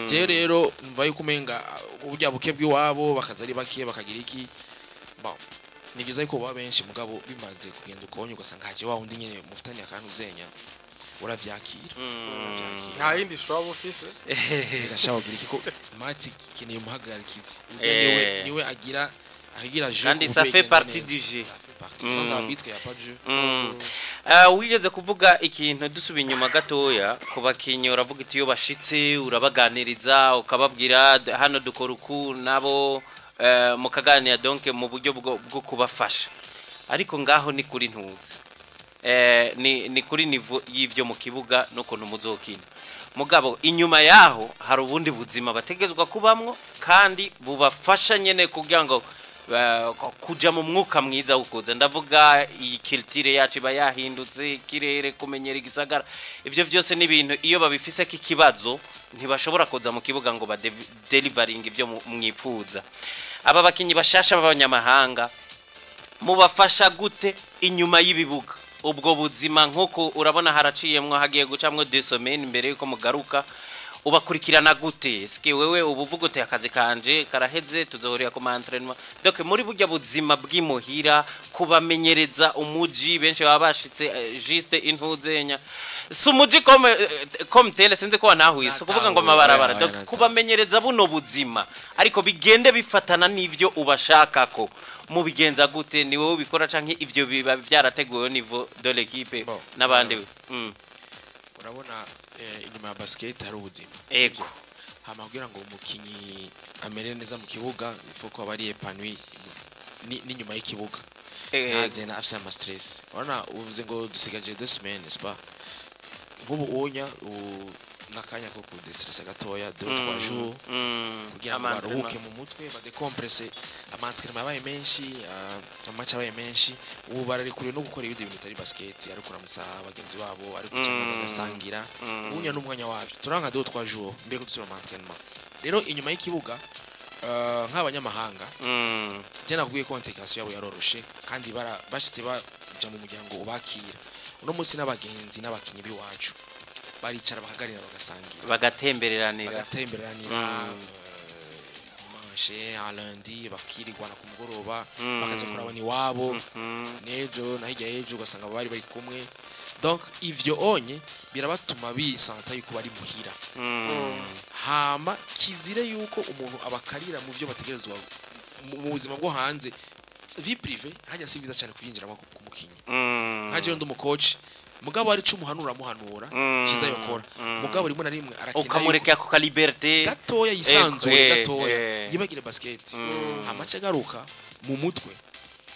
[SPEAKER 3] je rero mva yuko umenga uburya buke bw'iwabo bakaza ari bake bakagira iki bon nivize ko baba benshi mugabo bimaze kugenda ukonye ugasanga haje wa undi nyene mufitanya akantu zenya uravyakira
[SPEAKER 1] nta yindi shobora office
[SPEAKER 3] ndashaka kugira ko match kineye umuhagarikizi niwe agira jeu
[SPEAKER 2] kandi ça fait partie du jeu
[SPEAKER 3] sans arbitre il y a pas de jeu
[SPEAKER 2] wigeze kuvuga ikintu dusubiye inyuma gatoya ku bakinyi uravuga iti yo bashitse urabaganiriza ukababwira hano dukora uku nabo mukaganira donc mu buryo bwo kubafasha ariko ngaho ni kuri ntuzi ni kuri nivo y'ivyo mu kibuga no kuntu muzokina mugabo inyuma yaho hari ubundi buzima bategezwa kubamwo kandi bubafasha nyene kugira ngo kuja mu mwuka mwiza ukuza ndavuga iyi culture yacu bayahindutse kirere kumenyera igisagara ivyo byose ni ibintu iyo babifise kikibazo ntibashobora kuza mu kibuga ngo ba delivering ivyo mwipfuza aba bakinyi bashasha b'abanyamahanga mubafasha gute inyuma y'ibibuga ubwo buzima nk'uko urabona haraciyemwo hagiye gucamwo 2 semaines imbere yuko mugaruka ubakurikirana gute ski wewe ubuvuga ute akazi kanje karaheze tuzohorera ku entraînement donc muri burya buzima bw'imuhira kubamenyereza umuji benshi babashitse juste intuzenya sumuji comme tele sinze ko nahuye so kuvuga ngo mabarabara donc kubamenyereza buno buzima ariko bigende bifatana n'ivyo ubashakako mubigenza gute ni wowe ubikora canke ivyo biba byarateguwe niveau de l'équipe nabandi
[SPEAKER 3] urabona inyuma ya basket hari ubuzima
[SPEAKER 2] ego
[SPEAKER 3] hama kugira ngo umukinyi amere neza mu kibuga ifuko abari epanoui n'inyuma y'ikibuga ntaze na afisa ama stress urabona uvuze ngo dusigaje 2 semaines n'est-ce pas nk'ubu onya nakanya ko kudestressa gatoya 2-3 jours kugira ngo baruhuke mu mutwe badecompresse amantrainement abaye menshi amamatch abaye menshi ubu barari kure no gukora ibindi bintu bitari basket ari kuramutsa abagenzi babo ari gucana gasangira ubunya n'umwanya wabyo turanga 2-3 jours mbere ko dusura amantrainement rero inyuma y'ikibuga nk'abanyamahanga je nakubwiye ko integration yabo yaroroshe kandi bashitse baja mu muryango ubakira uno munsi n'abagenzi n'abakinyi biwacu baricara bakaganira bagasangira
[SPEAKER 2] bagatembereranira
[SPEAKER 3] bagatemberanira dimanche à lundi bakirigwana ku mugoroba bakaza kurabana iwabo nejo na hirya y'ejo ugasanga bari bari kumwe donc ivyo onye birabatuma bisanta yuko bari muhira hama kizire yuko umuntu abakarira mu byo bategerezwa mu buzima bwo hanze vie privé hajya si biza cyane kuvyinjiramo ku mukinyi nkaje ndo umucoach mugabo ari cumuhanura muhanura kiza yokora mugabo rimwe na rimwe arakina
[SPEAKER 2] ukamureka ko ka liberté
[SPEAKER 3] gatoya yisanzure gatoya yibagire basket hamace garuka mu mutwe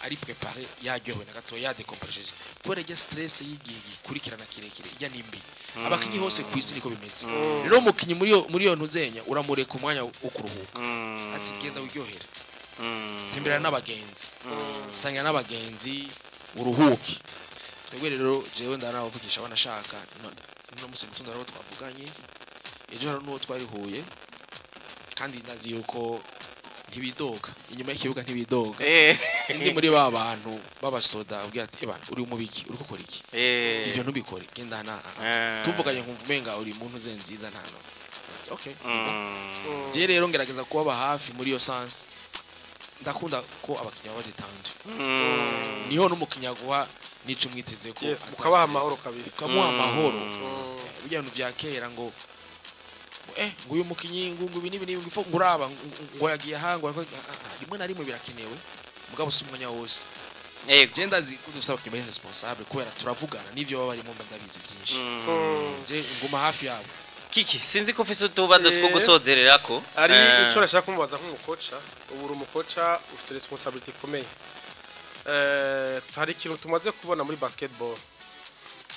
[SPEAKER 3] ari préparé yaryowe na gatoya yadecompression kubera ya stress y'igihe gikurikirana kirekire ijya nimbi abakinyi hose ku isi niko bimeze rero umukinyi muri yo ntuzenya uramureka umwanya wo kuruhuka ati genda uryohera tembera n'abagenzi sanga n'abagenzi uruhuki twebwe rero jewe ndanavugisha banashaka no musi mutunda rero twavuganye ejo haro no twarihuye kandi ndazi yuko ntibidoga inyuma y'ikibuga ntibidoga sindi muri ba bantu babasoda ubwira ati ebana uri umubiki uri gukora iki ivyo ntubikore genda na tuvuganye nkumvumenga uri muntu zenziza ntano okay je rero ngerageza kuba hafi muri yo sense ndakunda ko abakinya badetande niho n'umukinya guha nico mwiteze ko
[SPEAKER 1] ukabaha amahoro kabisa
[SPEAKER 3] ukamuha amahoro bijyano vya kera ngo nguyu mukinyi ngungu bini ngifo nguraba ngo yagiye hango rimwe na rimwe birakenewe mugabo sumwanya wose je ndazi kudusaba kinyuma responsable kubera turavugana nivyo baba bari mu ndabizi byinshi je nguma hafi yabo
[SPEAKER 2] Kiki sinzi ko ufise utubazo two gusozerera ko
[SPEAKER 1] ari ico nashaka kumubaza nk'umukoca ubura umukoca ufite responsibility ikomeye hari ikintu tumaze kubona muri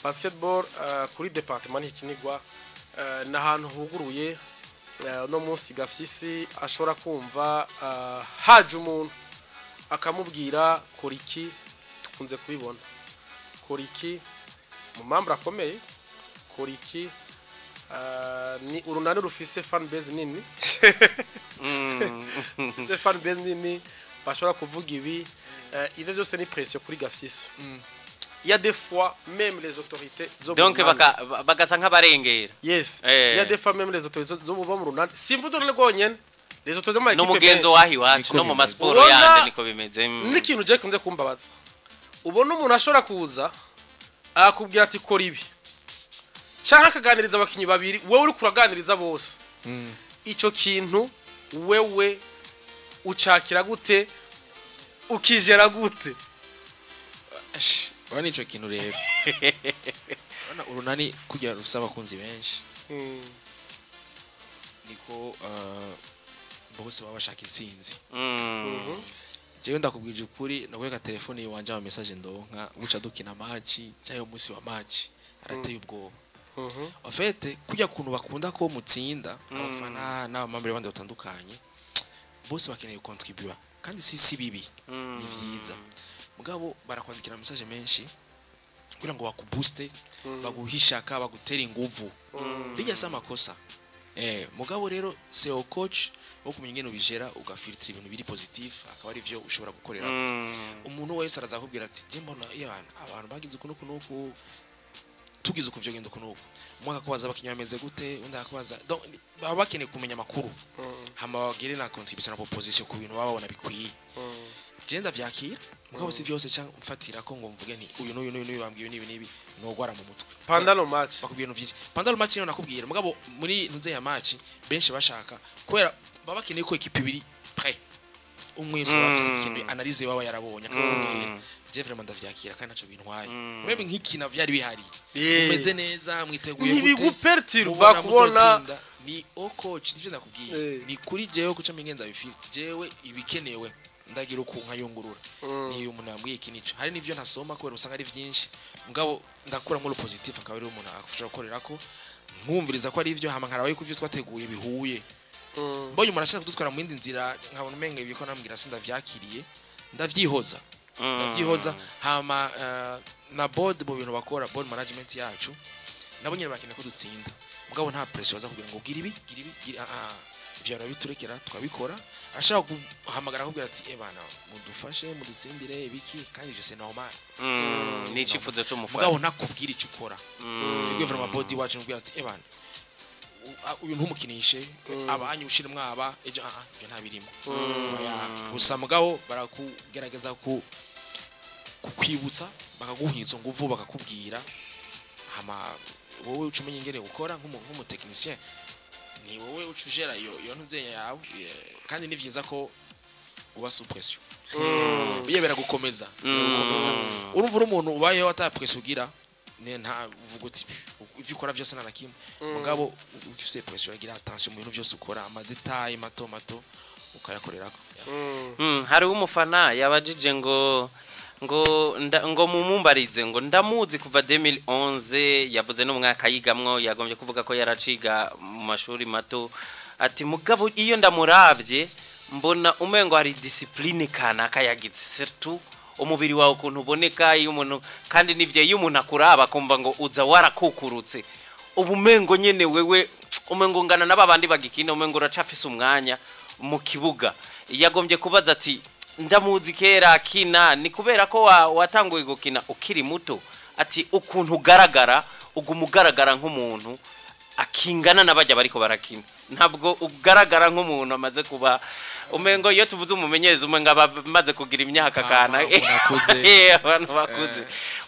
[SPEAKER 1] basketball kuri departement ikinigwa n'ahantu huguruye no munsi gafyisi ashobora kumva haje umuntu akamubwira koriki tukunze kubibona koriki mu mambra akomeye koriki ni urunani rufise fan base nini c'est fan base nini bashobora kuvuga ibi ivyo byose ni pression kuri gafyisi il y a des fois même les autorités
[SPEAKER 2] donc bagasa nk'abarengera
[SPEAKER 1] yes il y a des fois même les autorités zo mu runani simvudo rwonyene les autorités mu
[SPEAKER 2] no mugenzo wahi wacu no mu masport yande niko bimeze
[SPEAKER 1] n'ikintu je kunze kumbabaza ubona umuntu ashobora kuza akubwira ati kora ibi cyangwa akaganiriza abakinyi babiri wewe uri kuraganiriza bose ico kintu wewe ucakira gute ukijera gute
[SPEAKER 3] bana ico kintu rero bana urunani kujya rusaba kunzi benshi niko bose baba bashaka intsinzi jewe ndakubwije ukuri nakweka telefone yiwanje ama message ndonka buca dukina match cyangwa umunsi wa match arateye ubwoba en fait kujya kuntu bakunda ko mutsinda abafana n'abamambere bandi batandukanye bose bakeneye contribuer kandi si bibi ni vyiza mugabo barakwandikira message menshi kugira ngo bakubooste baguhishaka bagutera inguvu bijya sama kosa mugabo rero CEO coach wo kumenyengeno bijera ugafiltra ibintu biri positive akaba ari byo ushobora gukorera umuntu wese arazakubwira ati je mbona abantu bagize kuno kunuko tugize kuvyo gendo kunuko mwaka kubaza abakinya bameze gute undi akabaza donc baba bakeneye kumenya amakuru hama bagire na contribution na proposition ku bintu baba babona bikwiye genda vyakira mugabo si vyose cyangwa mfatira ko ngo mvuge nti uyu n'uyu bambwiye nibi no gwara mu mutwe
[SPEAKER 1] pandalo match
[SPEAKER 3] bakubwiye no vyinshi pandalo match niyo nakubwira mugabo muri ntuze ya match benshi bashaka kwera baba bakeneye ko equipe ibiri prêt umwe yose bafise ikintu analyse waba yarabonye akakubwira je vraiment ndavyakira kandi naco bintwaye mwebe nk'ikina vyari bihari umeze neza mwiteguye gute
[SPEAKER 1] ntibigupertire bakubona
[SPEAKER 3] ni coach ndivyo ndakubwiye ni kuri jewe kuca mingenza bifil jewe ibikenewe ndagira uko nkayungurura ni umuntu yambwiye ikinico hari nivyo ntasoma kubera usanga ari vyinshi mugabo ndakura muri positive akaba ari umuntu akufasha gukorera ko nkumviriza ko ari ivyo hama nkarabaye ko ivyo twateguye bihuye mbonye umuntu ashaka kudutwara mu yindi nzira nkabona umenga ibiko nambwira sinda vyakiriye ndavyihoza hama na board mu bintu bakora board management yacu nabo nyine bakeneye ko dutsinda mugabo nta pressure baza kugira ngo gira ibi ivyo arabiturekera tukabikora ashaka guhamagara akubwira ati bana mudufashe mudutsindire ibiki kandi ivyo c'est normal
[SPEAKER 2] ni icifuzo cyo mufana
[SPEAKER 3] mugabo nakubwira icyo ukora twebwe vraiment body wacu nubwira ati bana uyu ntumukinishe abanyu ushire mwaba ejo ivyo ntabirimo gusa mugabo barakugerageza kukwibutsa bakaguhiza nguvu bakakubwira hama wowe ucumenye ingene gukora nk'umutekinicien ni wowe ucujera iyo ntuzenya yawe kandi ni vyiza ko uba sous pression biyebera gukomeza urumva umuntu ubayeho ata pression ugira nta uvuga uti ivyo ukora byose nta kimwe mugabo ufise pression ugira attention mu bintu byose ukora ama detail mato ukayakorerako
[SPEAKER 2] hari umufana yabajije ngo mumumbarize ngo ndamuzi kuva 2011 yavuze no mwaka yigamwo yagombye kuvuga ko yaraciga mu mashuri mato ati mugabo iyo ndamuravye mbona umengo hari discipline kana kayagize surtout umubiri wawe ukuntu uboneka iyo umuntu kandi nivye iyo umuntu akuraba kumva ngo uza warakukurutse ubumengo nyene wewe umengo ngana nababandi bagikina umengo uracafise umwanya mu kibuga yagombye kubaza ati ndamuzi kera kina ni kubera ko watanguye gukina ukiri muto ati ukuntu ugaragara ugumugaragara nk'umuntu akingana nabajya bariko barakina ntabwo ugaragara nk'umuntu amaze kuba umengo iyo tuvuze umumenyereza umenga bamaze kugira imyaka kana abantu bakuze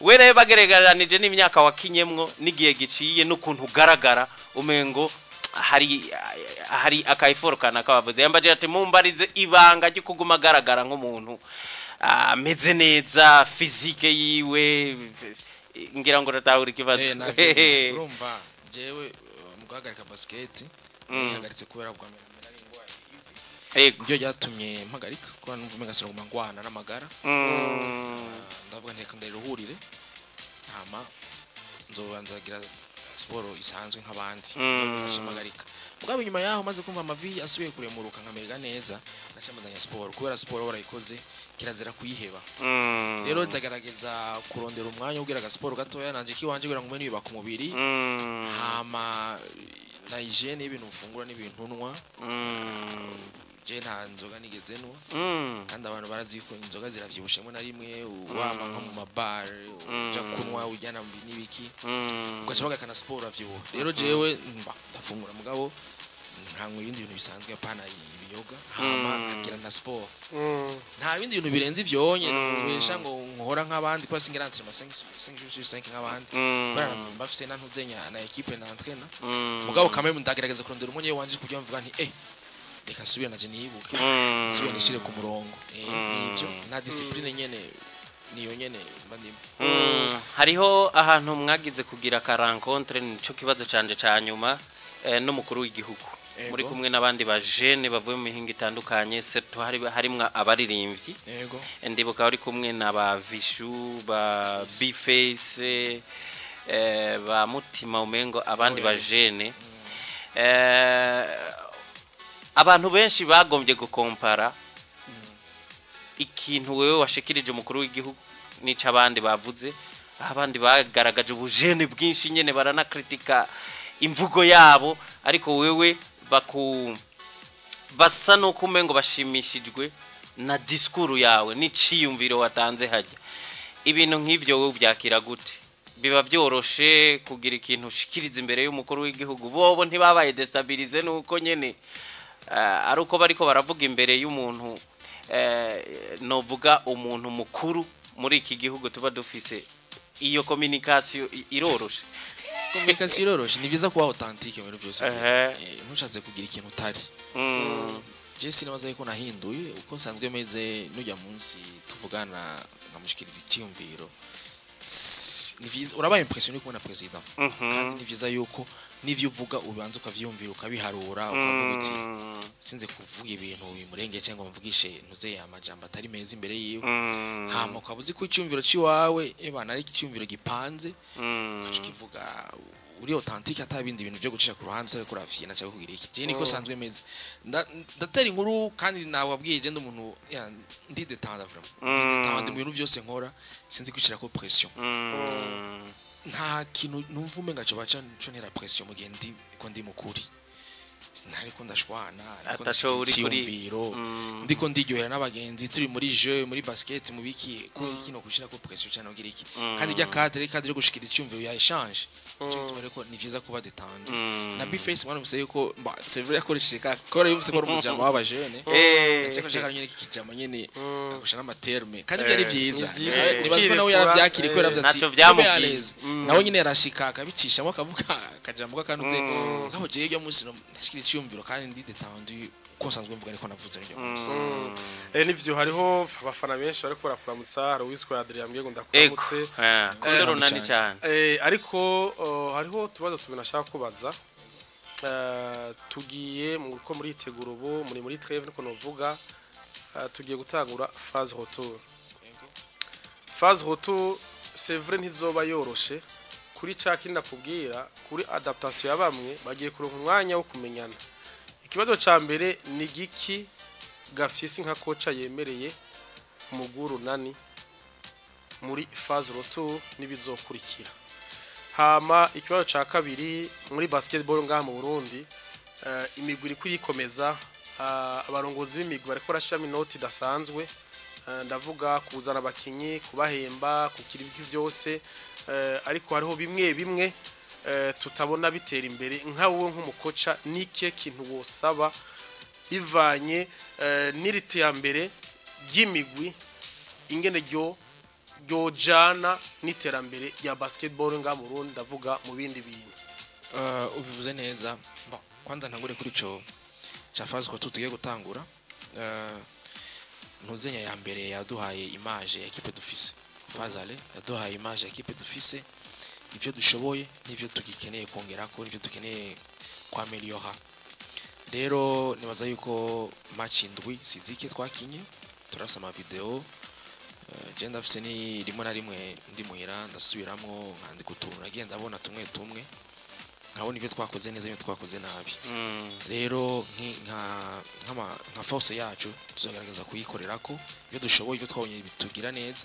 [SPEAKER 2] were bageregeranije n'imyaka wakinyemwo nigiye giciye n'ukuntu ugaragara umengo hari akaiforo kana kabavuze yambaje ati mumbarize ibanga ryo kuguma agaragara nk'umuntu ameze neza physique yiwe ngira ngo ratahura ikibazo
[SPEAKER 3] urumva jewe mugahagarika basket yahagaritse kubera bwa nari ngwaye ibyo byatumye mpagarika kuko numva umengasira ngwana n'amagara ndavuga nteka ndaruhurire hama nzobanzagira siporo isanzwe nk'abandi nashamagarika mugabo nyuma yaho maze kumva amavi asubiye kuremuruka nkamerega neza nashamadanya siporo kubera siporo warayikoze kirazira kuyiheba rero ndagarageza kurondera umwanya ugeraga siporo gatoya nanje kiwanje kugira ngo umenye yubaka umubiri hama na hygiene y'ibintu ufungura n'ibintu unwa je nta nzoga nigeze nwa kandi abantu baraziko inzoga ziravyibushemwe na rimwe wama nko mu mabar uja kunwa ujyana mu binibiki ugacabaga kana sport avyibuha rero jewe ndafungura mugabo nkankwe ibindi bintu bisanzwe apana ibiyoga hama agira na sport nta bindi bintu birenze ivyonye wesha ngo nkora nk'abandi kwa singira entraînement 5 nk'abandi bara mbafise na ntuzenya na equipe na entraîner mugabo kamwe ndagerageza kurondera umunye wanje kujya mvuga nti reka subira naje nibuke subira nishire ku murongo nivyo na discipline nyene niyo nyene mbandimo
[SPEAKER 2] hariho ahantu mwagize kugira ka rencontre nico kibazo canje ca nyuma n'umukuru w'igihugu muri kumwe n'abandi ba jeune bavuye mu mihinga itandukanye seto harimwa abaririmbyi
[SPEAKER 3] yego
[SPEAKER 2] ndibuka ari kumwe na ba Vishu ba B-Face ba Mutima umengo abandi ba jeune abantu benshi bagombye gukompara ikintu wewe washikirije umukuru w'igihugu nico abandi bavuze abandi bagaragaje ubujene bwinshi nyene baranakritika imvugo yabo ariko wewe basa no kumengo bashimishijwe na discours yawe n'iciyumviro watanze hajya ibintu nk'ivyo wewe byakira gute biba byoroshe kugira ikintu ushikiriza imbere y'umukuru w'igihugu bobo ntibabaye destabilize nuko nyene ari uko bariko baravuga imbere y'umuntu novuga umuntu mukuru muri iki gihugu tuba dufise iyo communication iroroshe
[SPEAKER 3] communication iroroshe ni biza kuba authentique muri byose ntushatse kugira ikintu utari je sinabaza ko nahinduye uko nsanzwe meze n'ujya munsi tuvugana nkamushikiriza icyumviro ni viza urabaye impressionné kubona president kandi ni viza yuko nivyo uvuga ubanza ukavyumvira ukabiharura ukavuga uti sinze kuvuga ibintu bimurenge cyangwa mvugishe ntuze amajambo atari meza imbere yiwe hama ukabuzi ko icyumviro ciwawe ebana ari icyumviro gipanze ukacukivuga uri authentique atabindi bintu byo gucisha ku ruhande utari kurafyina cyangwa kugira iki je niko sanzwe meze ndatera inkuru kandi nawe wabwiye je ndumuntu ndi détendre vraiment détendre mu bintu byose nkora sinzi kwishira ko pression nta kintu numva umenga cyo baca cyo ntera pression mu gihe ndi ko ndi mukuri ariko ndashwana
[SPEAKER 2] Atasho uri kuri-
[SPEAKER 3] cyumviro ndiko ndiryohera n'abagenzi turi muri jeu muri basket mu biki ko kino gushira ko pression cyane ugira iki kandi rya cadre gushikira icyumviro ya échange cyo tubare ko ni vyiza kuba détendu na Bface mwana museye ko c'est vrai yakoresheje ka kora yumvise ko rumujama w'abajene cyako shaka nyine kikijama nyine agushana amaterme kandi byari vyiza nibazwe nawe yaravyakiri ko yaravye ati
[SPEAKER 2] Ntacyo vyamubwiye.
[SPEAKER 3] nawe nyine yarashika akabicishamo akavuga akajambo kanuze ngabo je yo munsi ndashikira icyumviro kandi ndi détendu ko nsanzwe mvuga ariko navuze ryo munsi
[SPEAKER 1] nivyo hariho abafana benshi bariko barakuramutsa hari uwiswe Adrien mbye ngo
[SPEAKER 2] ego
[SPEAKER 1] ndakuramutse
[SPEAKER 2] kunze runani cyane
[SPEAKER 1] ariko hariho tubazo tubina nashaka kubaza tugiye mu ko muri itegura ubu muri trêve niko novuga tugiye gutangura phase retour c'est vrai ntizoba yoroshe kuri caki ndakubwira kuri adaptation ya bamwe bagiye kuronka umwanya wo kumenyana ikibazo ca mbere ni giki Gafyisi nka kocha yemereye umuguru nani muri phase retour nibizokurikira hama ikibazo ca kabiri muri basketball ngaha mu Burundi imigwi iri kwikomeza abarongozi b'imigwi bariko barashira minoti dasanzwe ndavuga kuzana abakinyi kubahemba kukira ibiki vyose ariko hariho bimwe tutabona bitera imbere nka wowe nk'umukoca nike kintu wosaba bivanye n'iriterambere ry'imigwi ingene ryo jana n'iterambere rya basketball nga mu Burundi ndavuga mu bindi bintu
[SPEAKER 3] ubivuze neza kwanza ntangure kuri cyo cha phase ko tugiye gutangura ntuzenya ya mbere yaduhaye image ya equipe dufise Fazale yaduhaye image ya equipe dufise ivyo dushoboye n'ivyo tugikeneye kongera ko n'ivyo dukeneye kwa ameliora rero nibaza yuko match indwi sizike twakinye turafise ama video je ndafise ni rimwe na rimwe ndi muhira ndasubiramo nkandi gutura nagiye ndabona tumwe nkabona ivyo twakoze neza ivyo twakoze nabi rero nka force yacu tuzagaragaza kuyikorerako ivyo dushoboye ivyo twabonye bitugira neza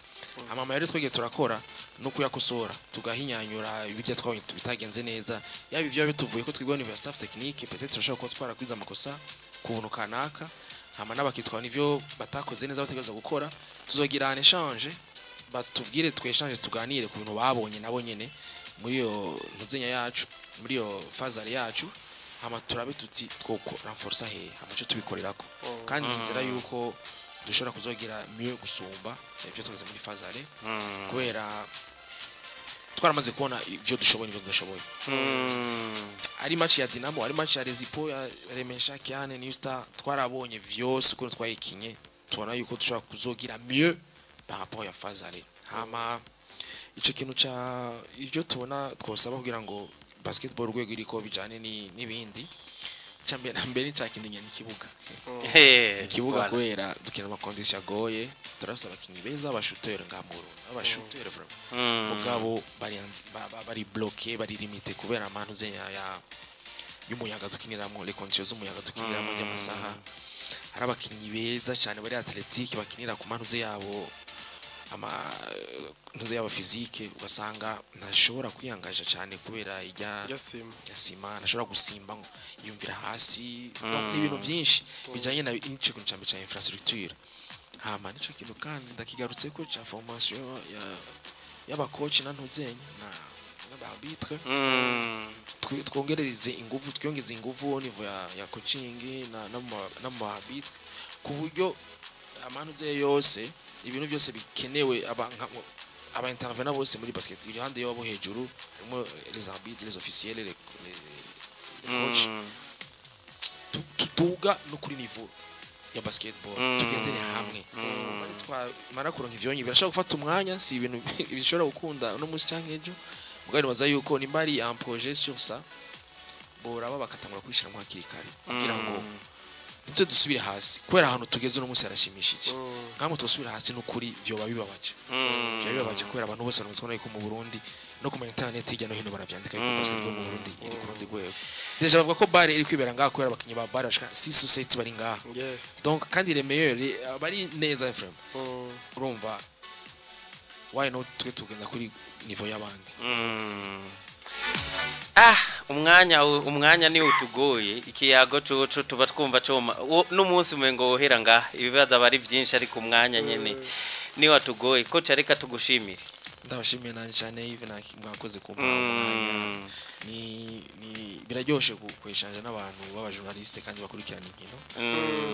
[SPEAKER 3] amama rero twege turakora no kuyakosora tugahinyanyura ibyo twabonye bitagenze neza yaba ivyo bituvuye ko twigwa ni staff technique peut-être turashobora ko twarakwiza amakosa kubuntu kanaka hama n'abakitwa nivyo batakoze neza bategereza gukora tuzogira un échange batubwire twechange tuganire ku bintu babonye nabo nyene muri yo ntuzenya yacu muri yo fazari yacu hama turabe tuti twoko renforcer he hama cyo tubikorerako kandi nzira yuko dushobora kuzogira mieux gusumba ivyo twaze muri fazari kubera twaramaze kubona ivyo dushoboye n'ivyo tudashoboye ari match ya Dinamo ari match ya Rezipo ya Remesha Kiane New Star twarabonye vyose uko twayikinye tubona yuko dushobora kuzogira mieux par rapport ya fazari hama ico kintu ca ivyo tubona twosaba kugira ngo basketball rwego iriko bijane n'ibindi champion mbere cyakindinya n'ikibuga ikibuga kwera dukina ama condition agoye turasaba kinyi beza abashuteri ngamuru abashuteri mugabo bari bloqué bari limité kubera amantu zenya ya y'umuyaga dukiniramo les conditions z'umuyaga dukiniramo y'amasaha hari abakinyi beza cyane bari athletic bakinira ku mantu ze yabo ntuze yaba physique ugasanga ntashobora kwiyangaje cyane kubera yasima ntashobora gusimba yumvira hasi n'ibintu byinshi bijanye na ico kintu cyambe cya infrastructure hama nico kintu kandi ndakigarutse ko cya formation y'abacoach na ntuzenya n'ababitre twongereze ingufu niveau ya coaching na mabitre ku buryo amanuze yose ibintu byose bikenewe aba intervenant bose muri basket iri hande yabo hejuru harimo les arbitres les officiels les coach tutuga no kuri niveau ya basketball tugendere hamwe mara kuronka ivyonyi birashaka gufata umwanya si ibintu bishobora gukunda no musi cyankejo mugari baza yuko ni bari un projet sur ça boraba bakatangura kwishira mu hakiri kare kugira ngo nitwe dusubire hasi kubera ahantu tugeze no musi arashimishije nkamwe twasubira hasi no kuri byo babibabaje kubera abantu bose bamuzwe ko mu Burundi no ku internet hirya no hino baravyandika yuko basketball mu Burundi iri ku rundi rwego deja bavuga ko bare iri kwibera ngaha kubera abakinyi ba bare bashika 6 ou 7 bari ngaha donc kandi les meilleurs bari neza frame urumva why not twe tugenda kuri niveau y'abandi
[SPEAKER 2] umwanya ni utugoye ikiyago cyo tuba twumva coma n'umunsi umengo wohera nga ibibazo bari byinshi ariko umwanya nyene ni watugoye ko careka tugushimire
[SPEAKER 3] ndabashimiye nani cyane even mwakoze kumpa umwanya ni biraryoshe kweshanja n'abantu b'abajournaliste kandi bakurikirana inkino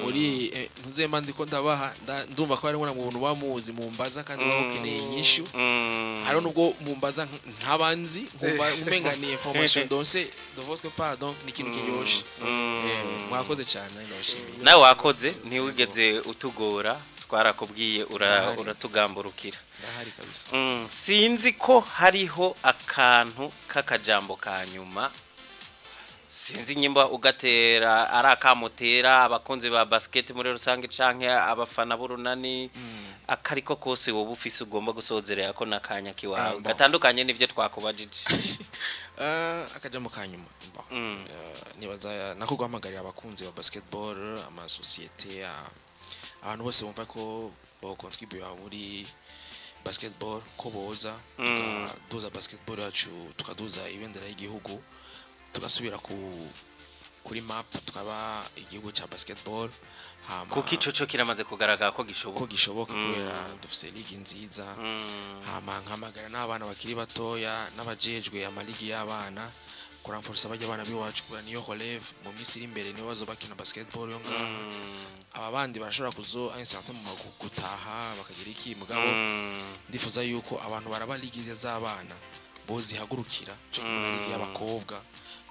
[SPEAKER 3] muri ntuzemba ndiko ndabaha ndumva ko harimo na muntu bamuzi mumbaza kandi bakeneye inyishu hari nubwo mumbaza ntabanzi nkumva umenga ni information donc de votre part donc ni kintu kiryoshe mwakoze cyane ndabashimiye
[SPEAKER 2] nawe wakoze ntiwigeze utugora twarakubwiye uratugamburukira
[SPEAKER 3] ndahari kabisa
[SPEAKER 2] sinzi ko hariho akantu k'akajambo ka nyuma sinzi nyimba ugatera arakamutera abakunzi ba basket muri rusange canke abafana burunani akariko kose wowe ufise ugomba gusozerera ko nakanya kiwawe gatandukanye nivyo twakubajije
[SPEAKER 3] akajambo ka nyuma nibaza nako guhamagarira abakunzi ba basketball ama societe abantu bose bumva ko bo contribute muri basketball ko boza tukaduza basketball yacu tukaduza ibendera y'igihugu tugasubira kuri map tukaba igihugu cha basketball hama
[SPEAKER 2] kuko ico kiramaze kugaragara ko gishoboka
[SPEAKER 3] kubera dufise ligue nziza hama nkamagara n'abana bakiri batoya n'abajejwe amaligi y'abana kuramforsa abajya abana biwacu kuba niyo relève mu minsi iri imbere niyo bazobakina basketball yo ngaha abandi barashobora kuzo instant mu gutaha bakagira iki mugabo ndifuza yuko abantu baraba ligue z'abana bozi hagurukira cyo kimwe ligue y'abakobwa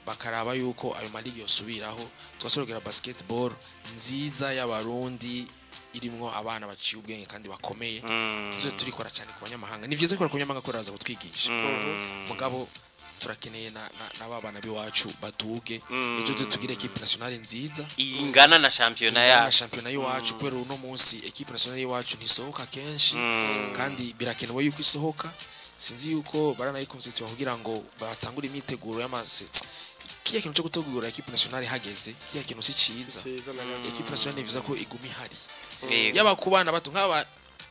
[SPEAKER 3] bakaraba yuko ayo maligi yosubiraho tugasorogera basketball nziza y'abarundi irimwo abana baciye ubwenge kandi bakomeye tuze turikora cyane ku banyamahanga ni vyiza ko ku banyamahanga ko raza gutwigisha mugabo turakeneye n'ababana biwacu batuge ejo tugire equipe nationale nziza
[SPEAKER 2] ingana na championnat
[SPEAKER 3] yacu kubera uno munsi equipe nationale yacu ntisohoka kenshi kandi birakenewe yuko isohoka sinzi yuko baranayikonsulti bakugira ngo batangure imiteguro y'amase kiya kintu cyo gutegura equipe nationale hageze kiya kintu si ciza equipe nationale bivuza ko igumi hari yaba kubana bato nk'aba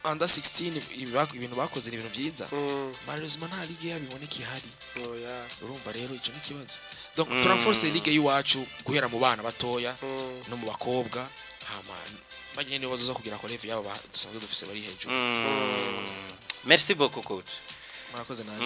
[SPEAKER 3] under 16 ibintu bakoze ibintu byiza malheureusement nta ligue yabiboneka ihari urumva rero ico ni kibazo donc turanforce ligue yiwacu guhera mu bana batoya no mu bakobwa hama bagene nibazo zo kugira ko level yabo dusanzwe dufise bari hejuru
[SPEAKER 2] merci beaucoup coach
[SPEAKER 3] murakoze naje